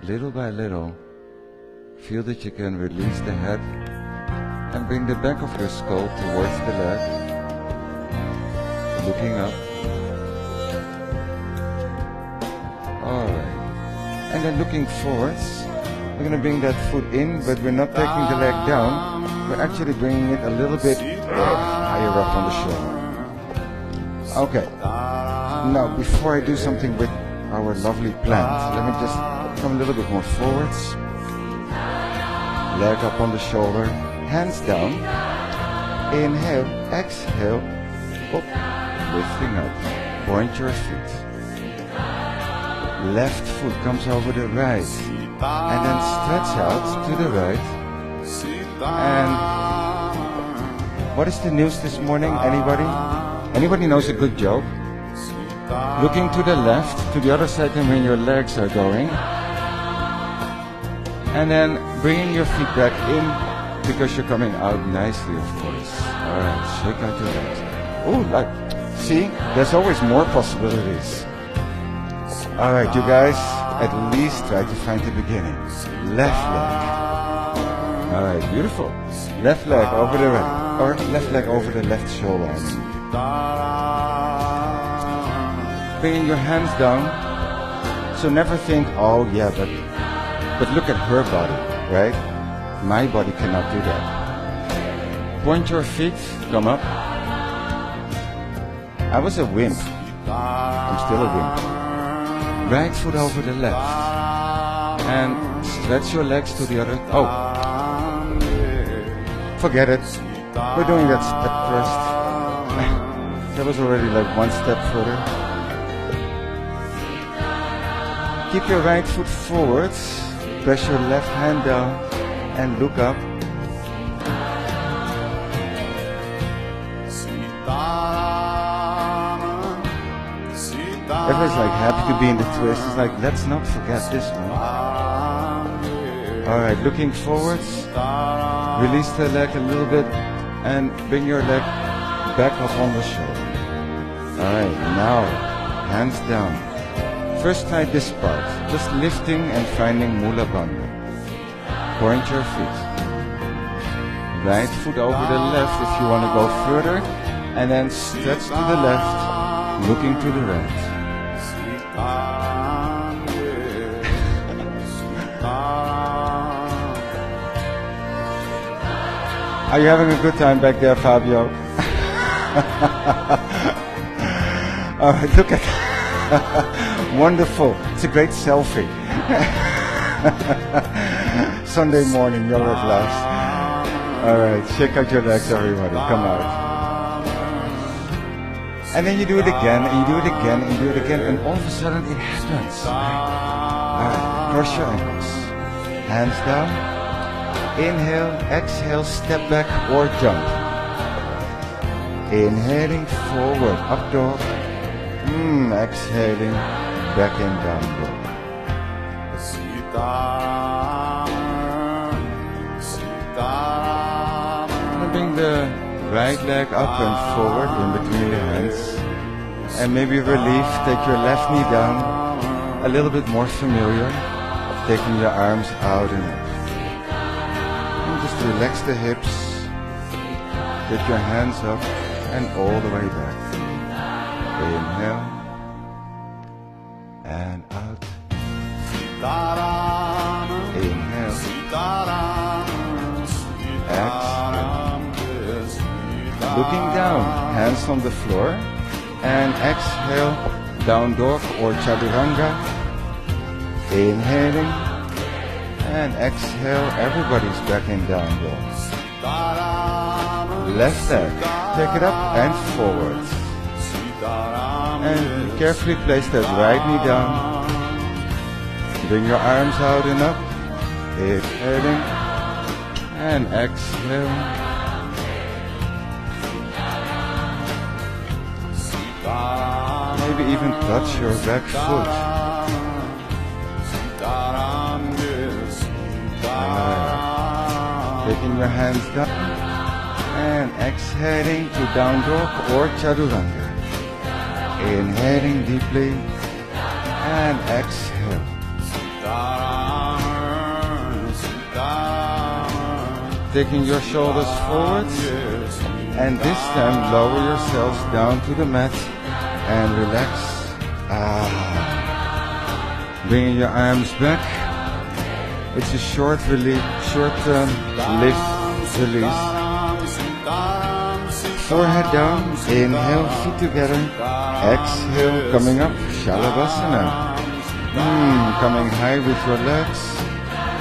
Little by little, feel that you can release the head and bring the back of your skull towards the leg, looking up. Alright, and then looking forwards, we're going to bring that foot in, but we're not taking the leg down, we're actually bringing it a little bit higher up on the shoulder. Okay, now before I do something with our lovely plant, let me just come a little bit more forwards. Leg up on the shoulder, hands down. Inhale, exhale, up, lifting up. Point your feet. Left foot comes over the right. And then stretch out to the right. And what is the news this morning? Anybody? Anybody knows a good joke? Looking to the left, to the other side and when your legs are going. And then bringing your feet back in because you're coming out nicely, of course. Alright, shake out your legs. Oh, like, see, there's always more possibilities. Alright, you guys, at least try to find the beginning. Left leg. Alright, beautiful. Left leg over the right, or left leg over the left shoulder. Bringing your hands down. So never think, oh yeah, but look at her body, right? My body cannot do that. Point your feet, come up. I was a wimp. I'm still a wimp. Right foot over the left. And stretch your legs to the other. Oh. Forget it. We're doing that step first. That was already like one step further. Keep your right foot forwards. Press your left hand down and look up. Everyone's like happy to be in the twist. It's like, let's not forget this one. Alright, looking forwards. Release the leg a little bit and bring your leg back up on the shoulder. Alright, now hands down. First try this part, just lifting and finding Mula Bandha. Point your feet. Right foot over the left if you want to go further, and then stretch to the left, looking to the right. Are you having a good time back there, Fabio? Alright, look at that. Wonderful. It's a great selfie. Sunday morning, yoga class. Alright, shake out your legs, everybody. Come out. And then you do it again, and you do it again, and you do it again, and all of a sudden it happens. Alright, cross your ankles. Hands down. Inhale, exhale, step back or jump. Inhaling forward, up dog. Exhaling, back and down dog. Bring the right leg up and forward in between the hands. And maybe relief, take your left knee down. A little bit more familiar. Taking your arms out and up. And just relax the hips. Take your hands up and all the way back. Inhale. And out. Inhale. Exhale. Looking down, hands on the floor. And exhale, down dog or chaturanga. Inhaling. And exhale, everybody's back in down dog. Left leg, take it up and forward. And carefully place that right knee down. Bring your arms out and up. Inhaling. And exhale. Maybe even touch your back foot. Taking your hands down. And exhaling to down dog or chaturanga. Inhaling deeply and exhale. Taking your shoulders forward and this time lower yourselves down to the mat and relax. Bringing your arms back. It's a short release, short-term lift release. Forehead down, inhale, feet together, exhale, coming up, Shalabhasana. Coming high with your legs,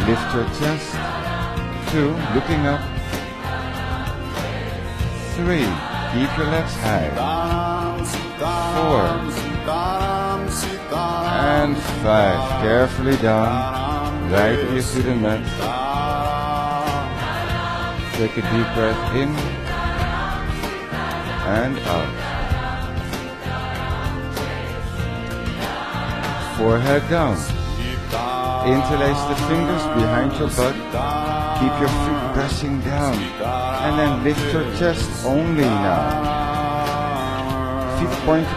lift your chest, 2, looking up, 3, keep your legs high, 4, and 5, carefully down, right ear to the mat, take a deep breath in, and out. Forehead down. Interlace the fingers behind your butt. Keep your feet pressing down. And then lift your chest only now. Feet pointed,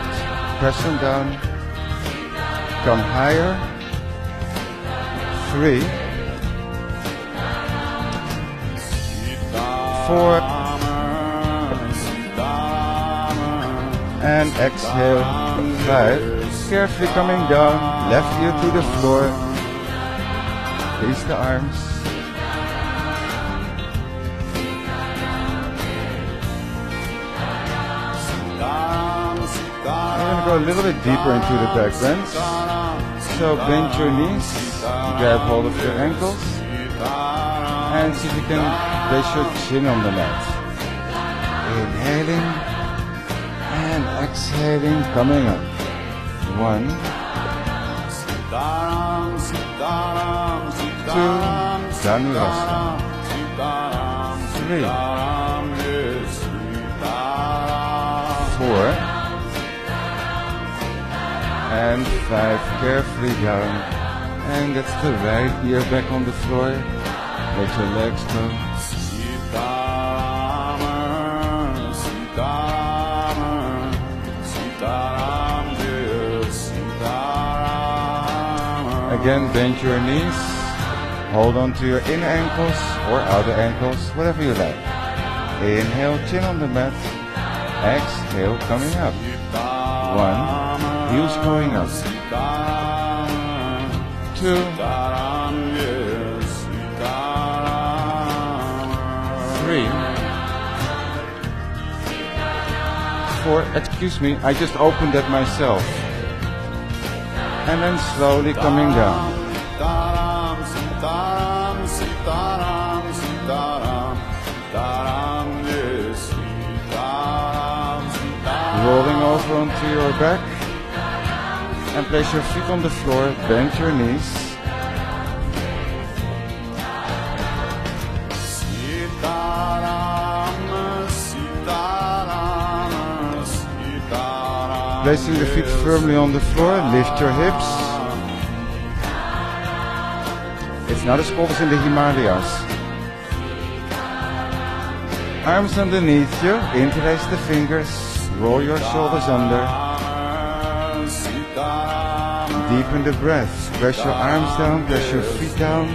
pressing down. Come higher. 3, 4, and exhale. 5. Carefully coming down. Left ear to the floor. Release the arms. I'm going to go a little bit deeper into the back bend. So bend your knees, grab hold of your ankles, and see if you can place your chin on the mat. Inhaling and exhaling, coming up. 1, 2, Dhanurasana. 3, 4, and 5, carefully down, and that's the right ear back on the floor. Let your legs go. Again, bend your knees, hold on to your inner ankles or outer ankles, whatever you like. Inhale, chin on the mat. Exhale, coming up. 1, heels going up. 2, 3, 4, excuse me, I just opened that myself. And then slowly coming down. Rolling over onto your back. And place your feet on the floor, bend your knees. Placing the feet firmly on the floor, lift your hips. It's not as cold as in the Himalayas. Arms underneath you, interlace the fingers, roll your shoulders under. Deepen the breath, press your arms down, press your feet down.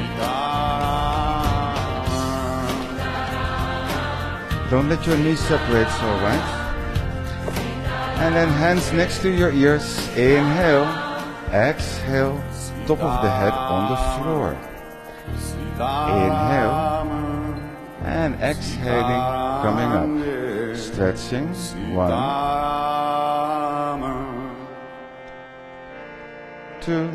Don't let your knees separate, so right? And then hands next to your ears. Inhale, exhale, top of the head on the floor. Inhale, and exhaling, coming up. Stretching, 1, 2,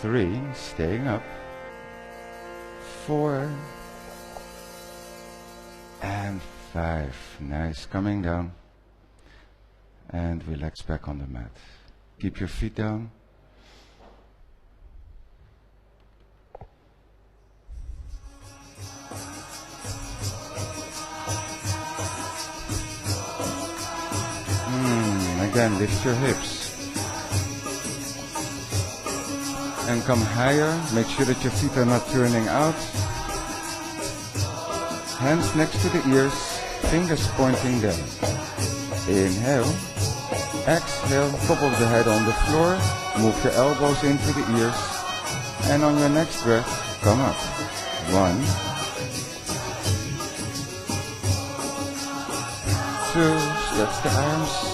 3, staying up. 4, and 5. Nice, coming down. And relax back on the mat. Keep your feet down. Again, lift your hips. And come higher. Make sure that your feet are not turning out. Hands next to the ears, fingers pointing down. Inhale, exhale, top of the head on the floor. Move your elbows into the ears. And on your next breath, come up. 1, 2, stretch the arms.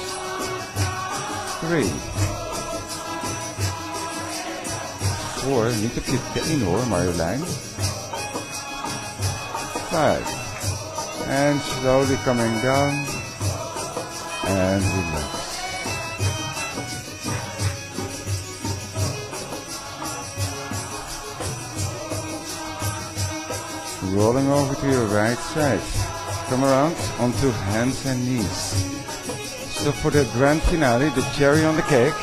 3, 4, niet op je teen hoor Marjolein. 5, and slowly coming down, and relax. Rolling over to your right side. Come around onto hands and knees. So for the grand finale, the cherry on the cake,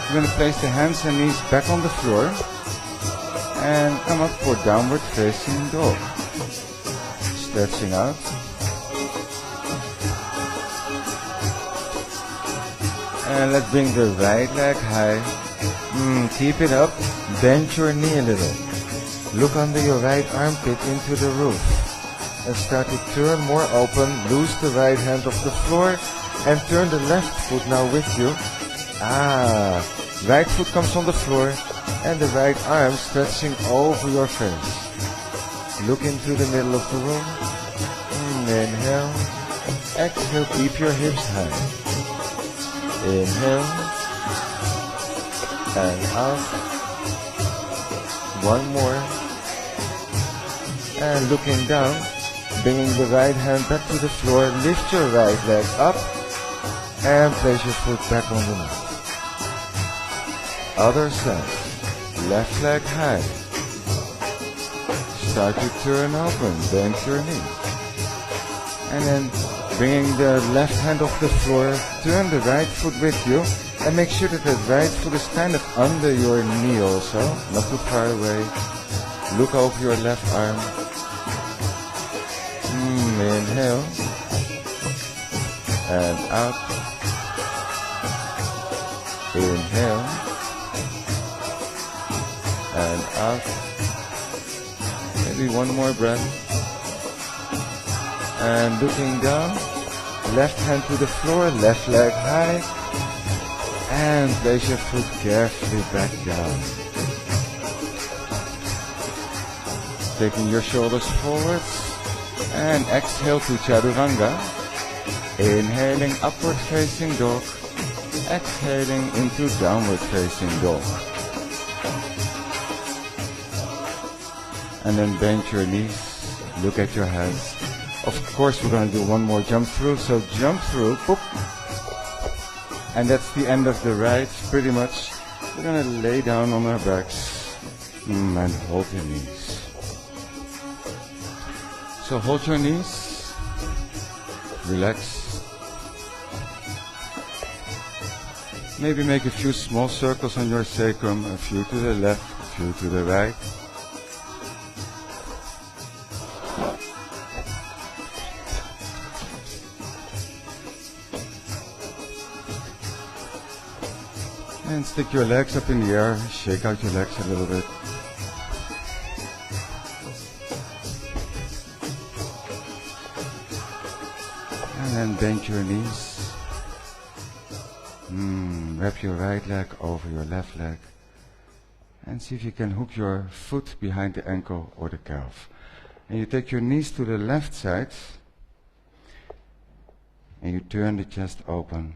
you're going to place the hands and knees back on the floor and come up for downward facing dog. Stretching out. And let's bring the right leg high Keep it up. Bend your knee a little. Look under your right armpit into the roof. And start to turn more open. Loose the right hand off the floor. And turn the left foot now with you. Right foot comes on the floor. And the right arm stretching over your face. Look into the middle of the room. Inhale. Exhale. Keep your hips high. Inhale. And out. One more. And looking down. Bringing the right hand back to the floor. Lift your right leg up. And place your foot back on the mat. Other side. Left leg high. Start to turn open. Bend your knee. And then bringing the left hand off the floor. Turn the right foot with you. And make sure that the right foot is kind of under your knee also. Not too far away. Look over your left arm. Inhale. And out. Inhale. And out. Maybe one more breath. And looking down. Left hand to the floor. Left leg high. And place your foot carefully back down. Taking your shoulders forwards. And exhale to Chaturanga. Inhaling upward facing dog. Exhaling into downward facing dog. And then bend your knees. Look at your hands. Of course we're going to do one more jump through. So jump through. Boop. And that's the end of the ride. Pretty much. We're going to lay down on our backs. And hold your knees. So hold your knees, relax. Maybe make a few small circles on your sacrum, a few to the left, a few to the right. And stick your legs up in the air, shake out your legs a little bit. And bend your knees. Wrap your right leg over your left leg. And see if you can hook your foot behind the ankle or the calf. And you take your knees to the left side. And you turn the chest open.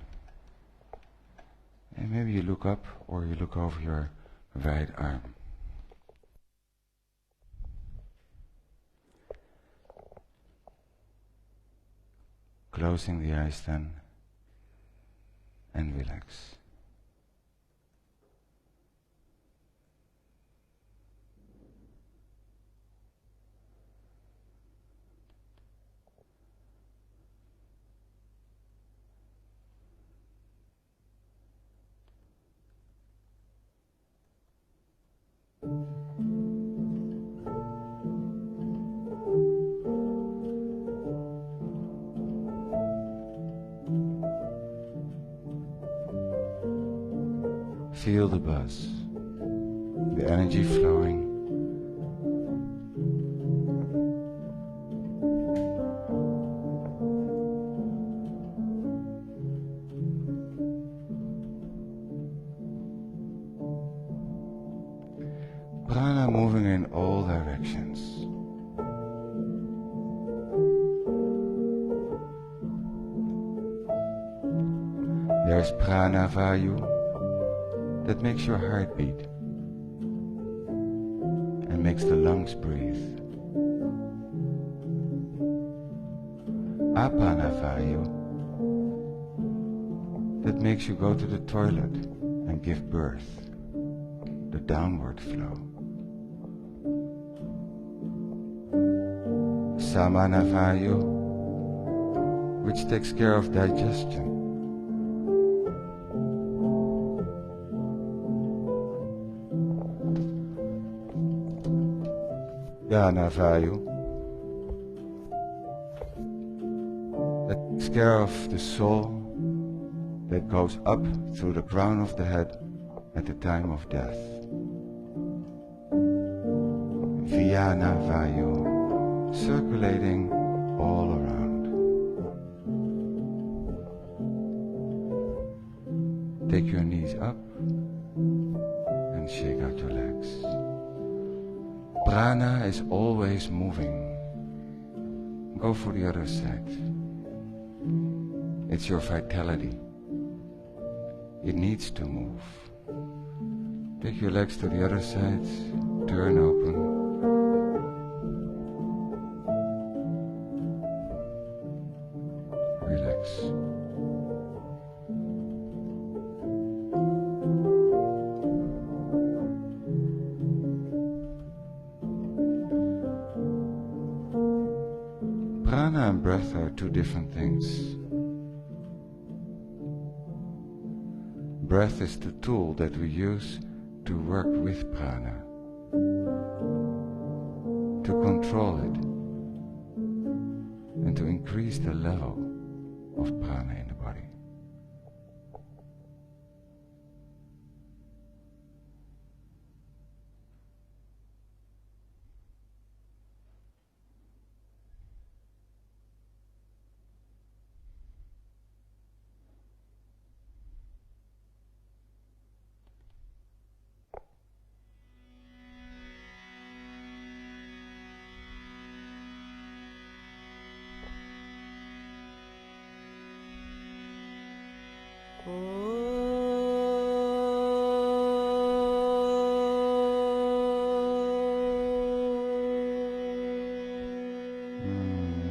And maybe you look up or you look over your right arm. Closing the eyes then, and relax. Feel the buzz, the energy flowing. Prana moving in all directions. There's prana vayu that makes your heart beat and makes the lungs breathe. Apana vayu that makes you go to the toilet and give birth, the downward flow. Samana vayu, which takes care of digestion. Dana vayu, that takes care of the soul that goes up through the crown of the head at the time of death. Vijana Vayu, circulating all around. Take your knees up and shake out your legs. Prana is always moving. Go for the other side. It's your vitality. It needs to move. Take your legs to the other side, turn open. Relax. Prana and breath are two different things. Breath is the tool that we use to work with prana, to control it, and to increase the level of prana in the body.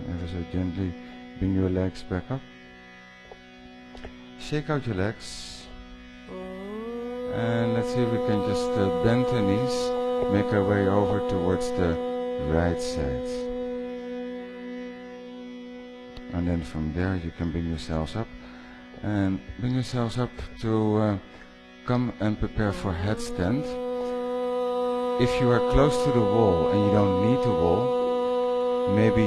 Ever so gently bring your legs back up. Shake out your legs. And let's see if we can just bend the knees, make our way over towards the right side. And then from there you can bring yourselves up. And bring yourselves up to come and prepare for headstand. If you are close to the wall and you don't need the wall, maybe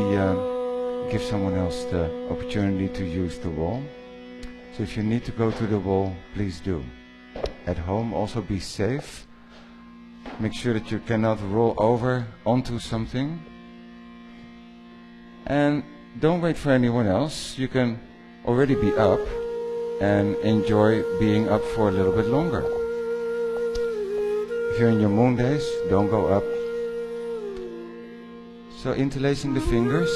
give someone else the opportunity to use the wall. So if you need to go to the wall, please do. At home, also be safe. Make sure that you cannot roll over onto something. And don't wait for anyone else. You can already be up and enjoy being up for a little bit longer. If you're in your moon days, don't go up. So interlacing the fingers.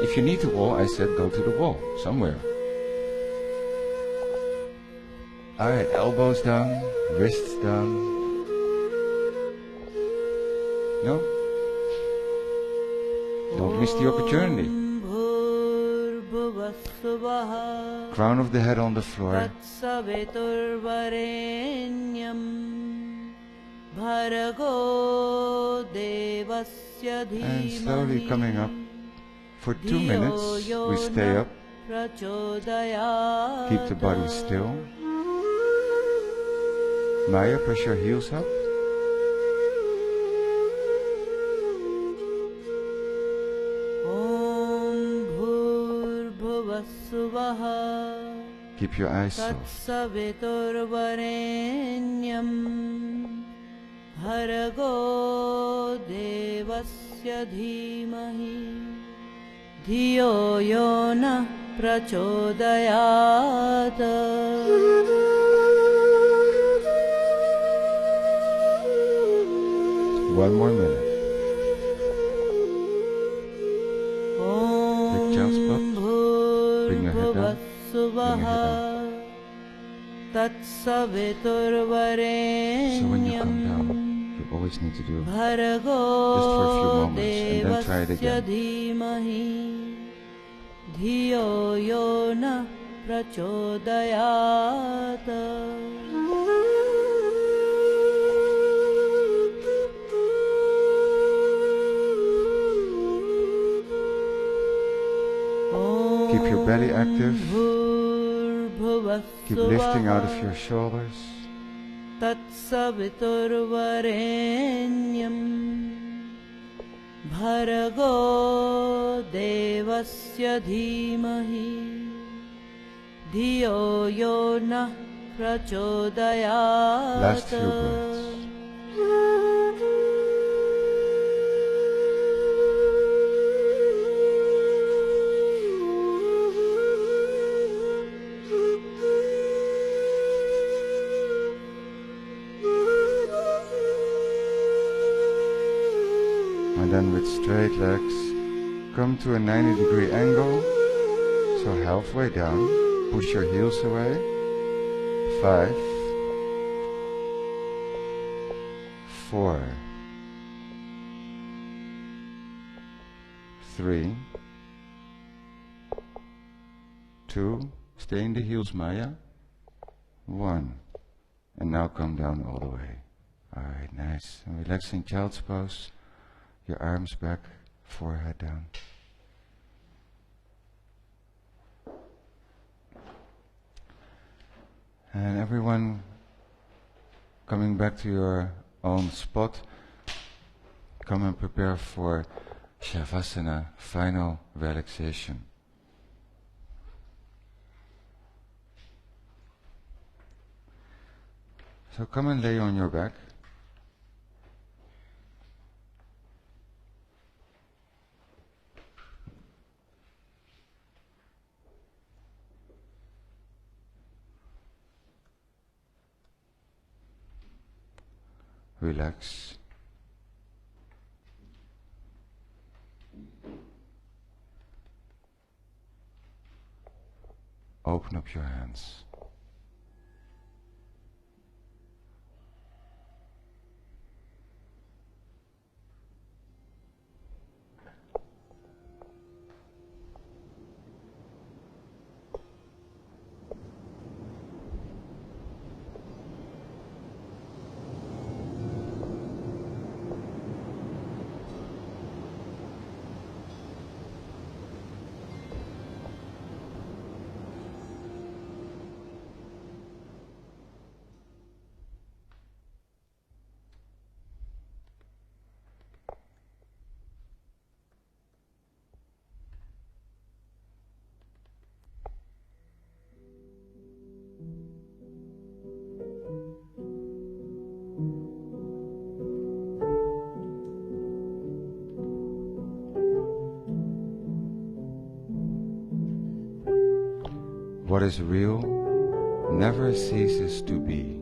If you need the wall, I said go to the wall, somewhere. Alright, elbows down, wrists down. No? Don't miss the opportunity. Crown of the head on the floor. And slowly coming up. For 2 minutes, we stay up. Keep the body still. Maya, press your heels up. Keep your eyes soft. धियो यो नः प्रचोदयात् One more minute. Big chest up. Bring your head down. Bring your head down. So when you come down, you always need to do just for a few moments and then try it again. धियो यो नः प्रचोदयात् Keep your belly active. Keep lifting out of your shoulders. तत्सवितुर्वरेण्यम् भर्गो देवस्य धीमहि धियो यो नः prachodayat. Last few breaths. And then with straight legs, come to a 90-degree angle. So halfway down, push your heels away. 5, 4, 3, 2, stay in the heels, Maya. 1. And now come down all the way. Alright, nice. And relaxing child's pose. Your arms back, forehead down. And everyone coming back to your own spot, come and prepare for Shavasana, final relaxation. So come and lay on your back. Relax. Open up your hands. What is real never ceases to be.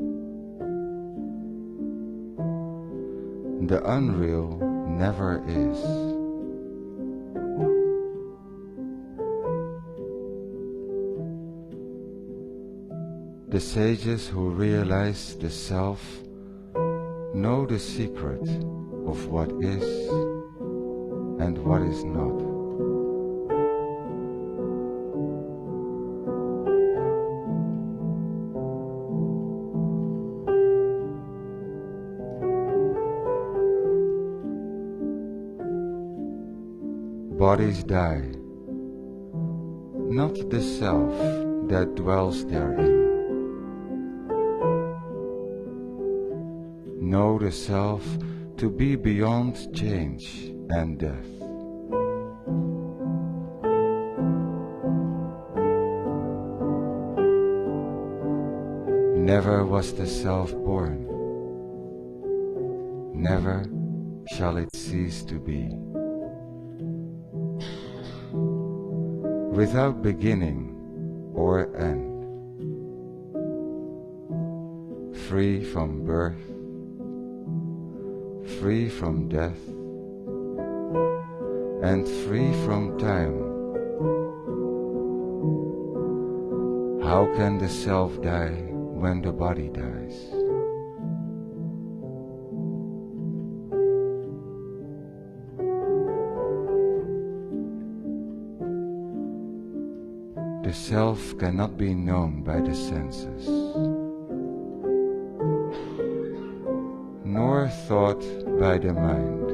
The unreal never is. The sages who realize the self know the secret of what is and what is not. Bodies die, not the self that dwells therein. Know the self to be beyond change and death. Never was the self born, never shall it cease to be. Without beginning or end, free from birth, free from death, and free from time. How can the self die when the body dies? The self cannot be known by the senses, nor thought by the mind.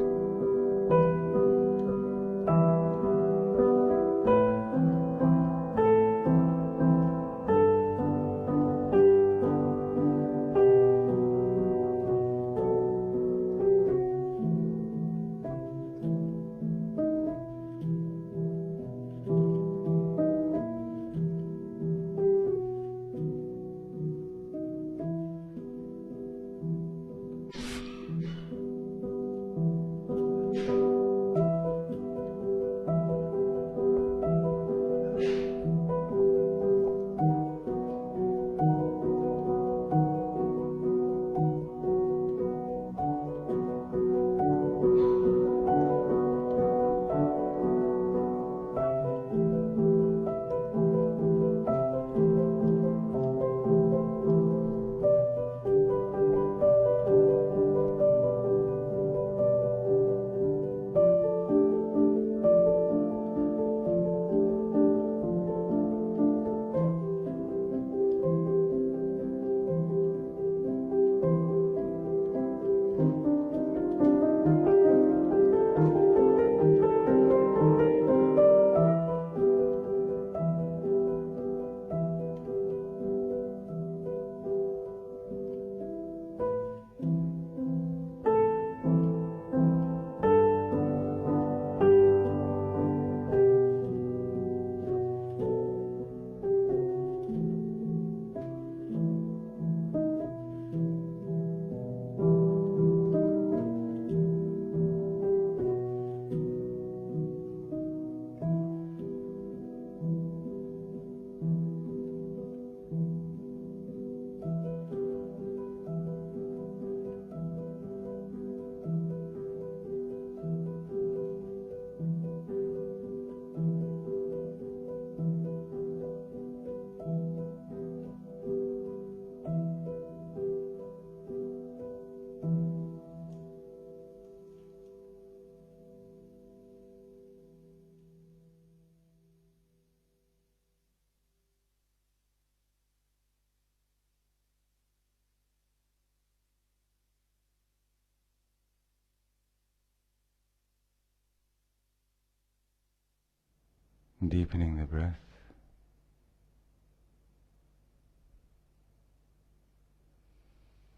deepening the breath.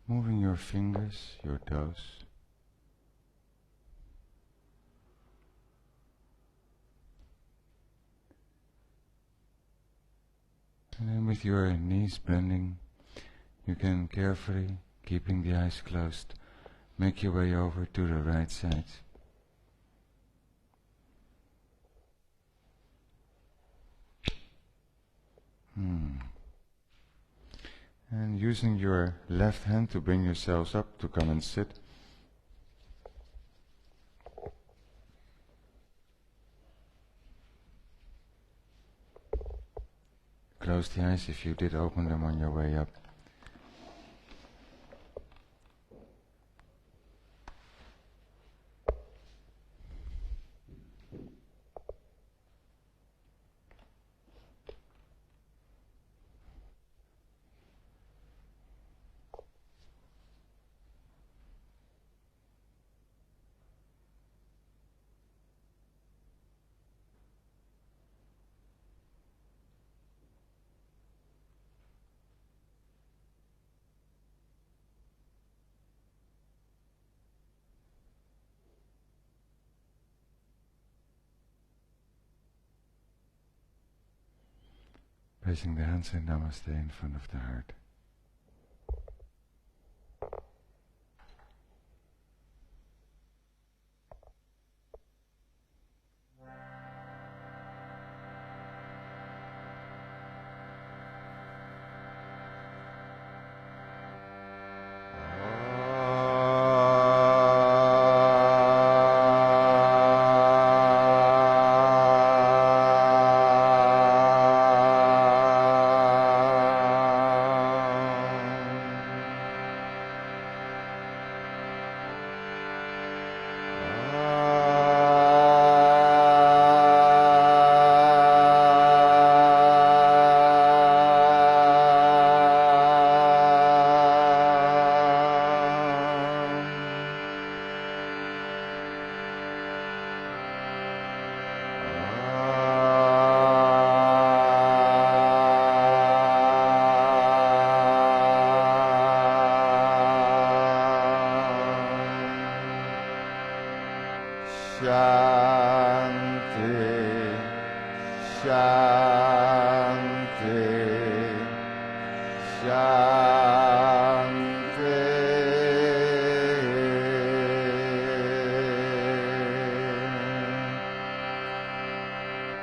Moving your fingers, your toes. And then with your knees bending, you can carefully, keeping the eyes closed, make your way over to the right side. And using your left hand to bring yourselves up to come and sit. Close the eyes if you did open them on your way up. Placing the hands in Namaste in front of the heart.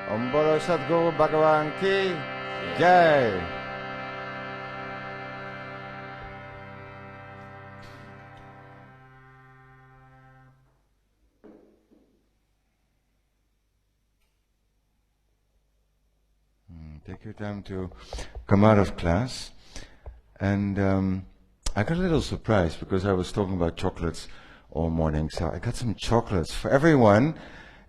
Om Bolo Sadguru Bhagavan Ki Jai. Take your time to come out of class. And I got a little surprised because I was talking about chocolates all morning. So I got some chocolates for everyone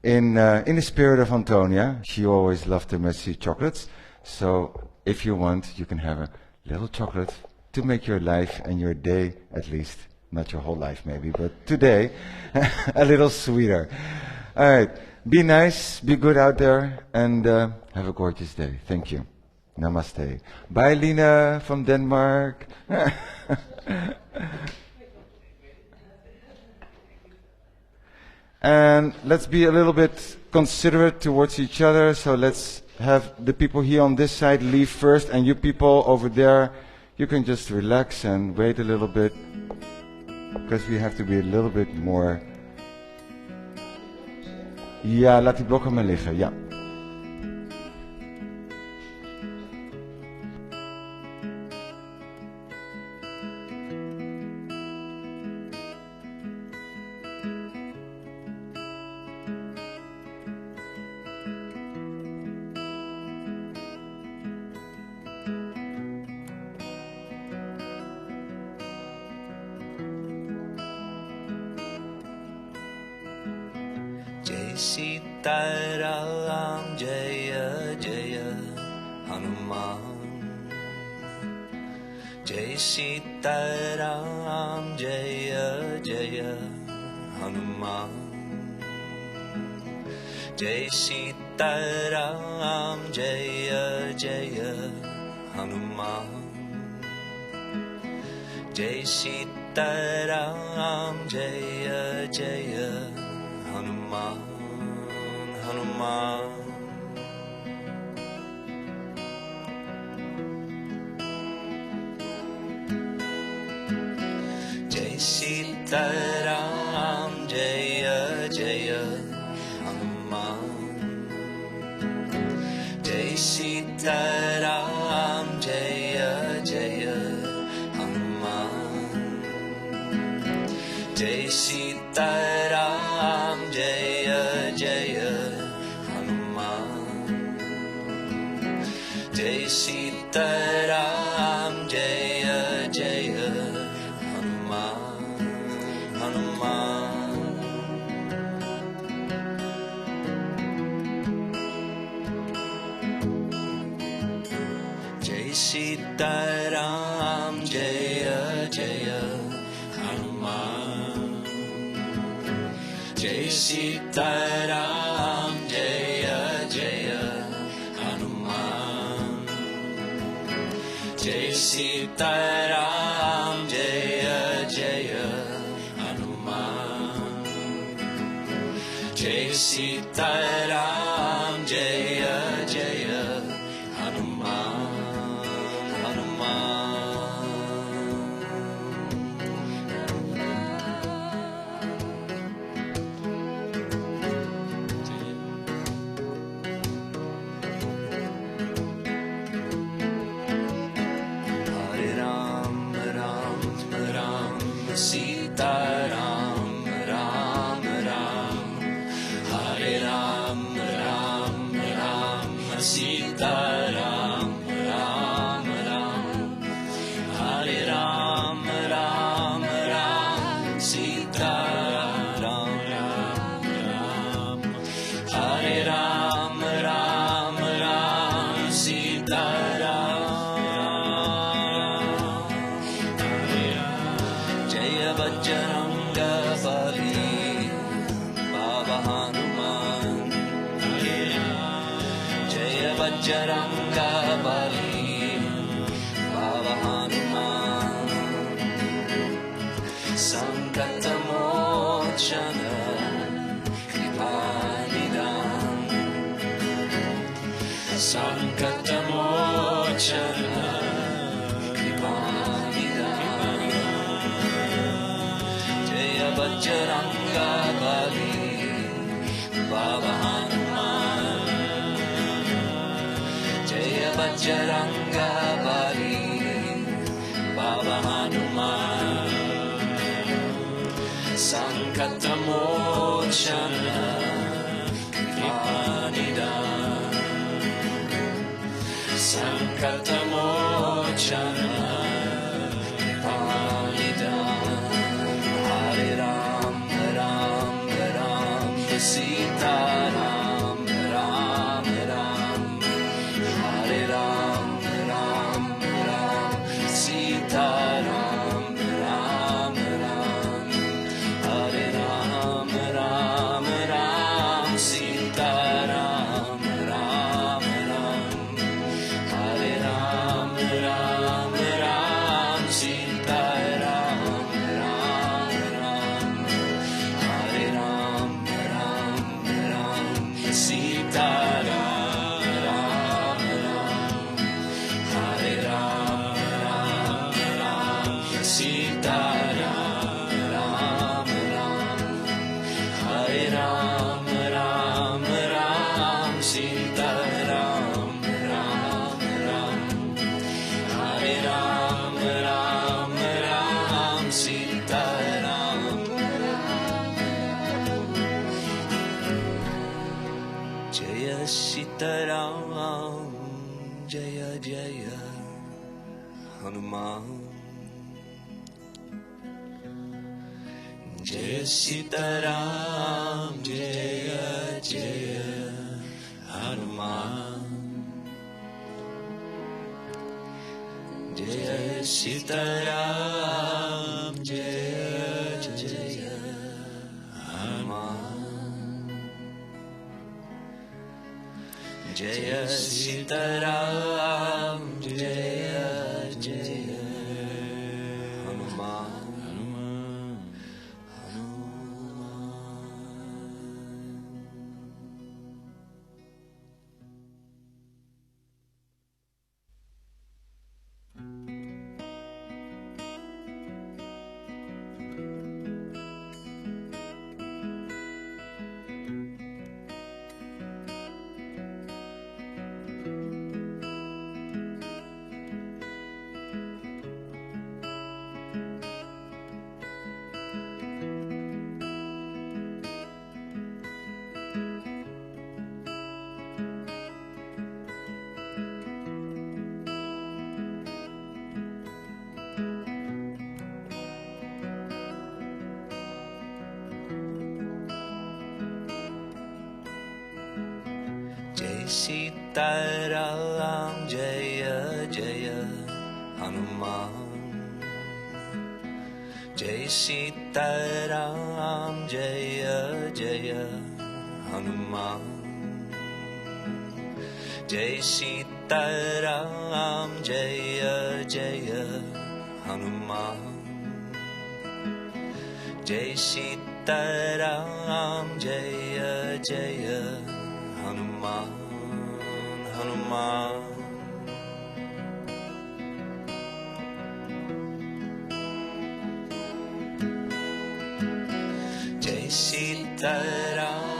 in the spirit of Antonia. She always loved the messy chocolates. So if you want, you can have a little chocolate to make your life and your day, at least, not your whole life maybe, but today, a little sweeter. All right. Be nice, be good out there, and have a gorgeous day. Thank you. Namaste. Bye, Lina from Denmark. And let's be a little bit considerate towards each other. So let's have the people here on this side leave first, and you people over there, you can just relax and wait a little bit, because we have to be a little bit more... Ja, laat die blokken maar liggen, ja. Sitaram Jaya Jaya Hanuman. Jai Sitaram Jaya Jaya Hanuman. Jai Sitaram Sitaram Jaya Jaya Hanuman Jai Sitaram Jaya Jaya Hanuman Hanuman Jai Sitaram Jaya Jaya Hanuman Jai Sitaram Jaya Jaya Hanuman Jai Sitaram Jaya Jaya Hanuman Jai Sitaram Jaya Jaya Hanuman Hanuman Jai Sitaram Jaya Jaya Hanuman Jai Sitaram Jaya Jaya Hanuman Jai Sitaram Jaya Jaya Hanuman Jai Sitaram Jaya Jaya Hanuman Hanuman Hare Ram Ram Ram Sita Ram Ram Ram Hare Ram Ram Ram Sita Ram Ram Ram Hare Ram Ram Ram Sita Ram Ram Ram Hare Ram Ram Ram Sita Ram Jaya Bajranga Bali Baba Hanuman Jaya Bajranga Bali Baba Hanuman Sankata Mochana Kripanidam Sankata Mochana Kripanidam Jaya Bajranga Bali Baba Hanuman Jaya Bajranga Bali Baba Hanuman Sankata Mochana Kripanidam Sankata Mochana Kripanidam Hare Ram Ram Ram Sita Ram Ram Ram Hare Ram Ram Ram Sita Ram Ram Ram Hare Ram Ram Ram Sita Ram Ram Ram Hare Ram Ram Ram Sita Ram Ram Ram Hare Ram Ram Ram Sita Ram Ram Ram Hare Ram Ram Ram Sita Ram Ram Ram Hare Ram Ram Ram Sita Ram Ram Ram Hare Ram Ram Ram Sita Ram Jaya Sitaram Jaya Jaya Hanuman Jaya Sitaram Jaya Jaya Hanuman Jaya Sitaram Jaya Jaya Hanuman Jaya Sitaram, Jaya Jaya Hanuman. Jai Sitaram, Jaya Jaya Hanuman. Jai Sitaram, Jaya Jaya Hanuman. Jai Sitaram, Jaya Jaya Hanuman. Jai Sitaram, Jaya Jaya Hanuman, Hanuman. Jai Sitaram,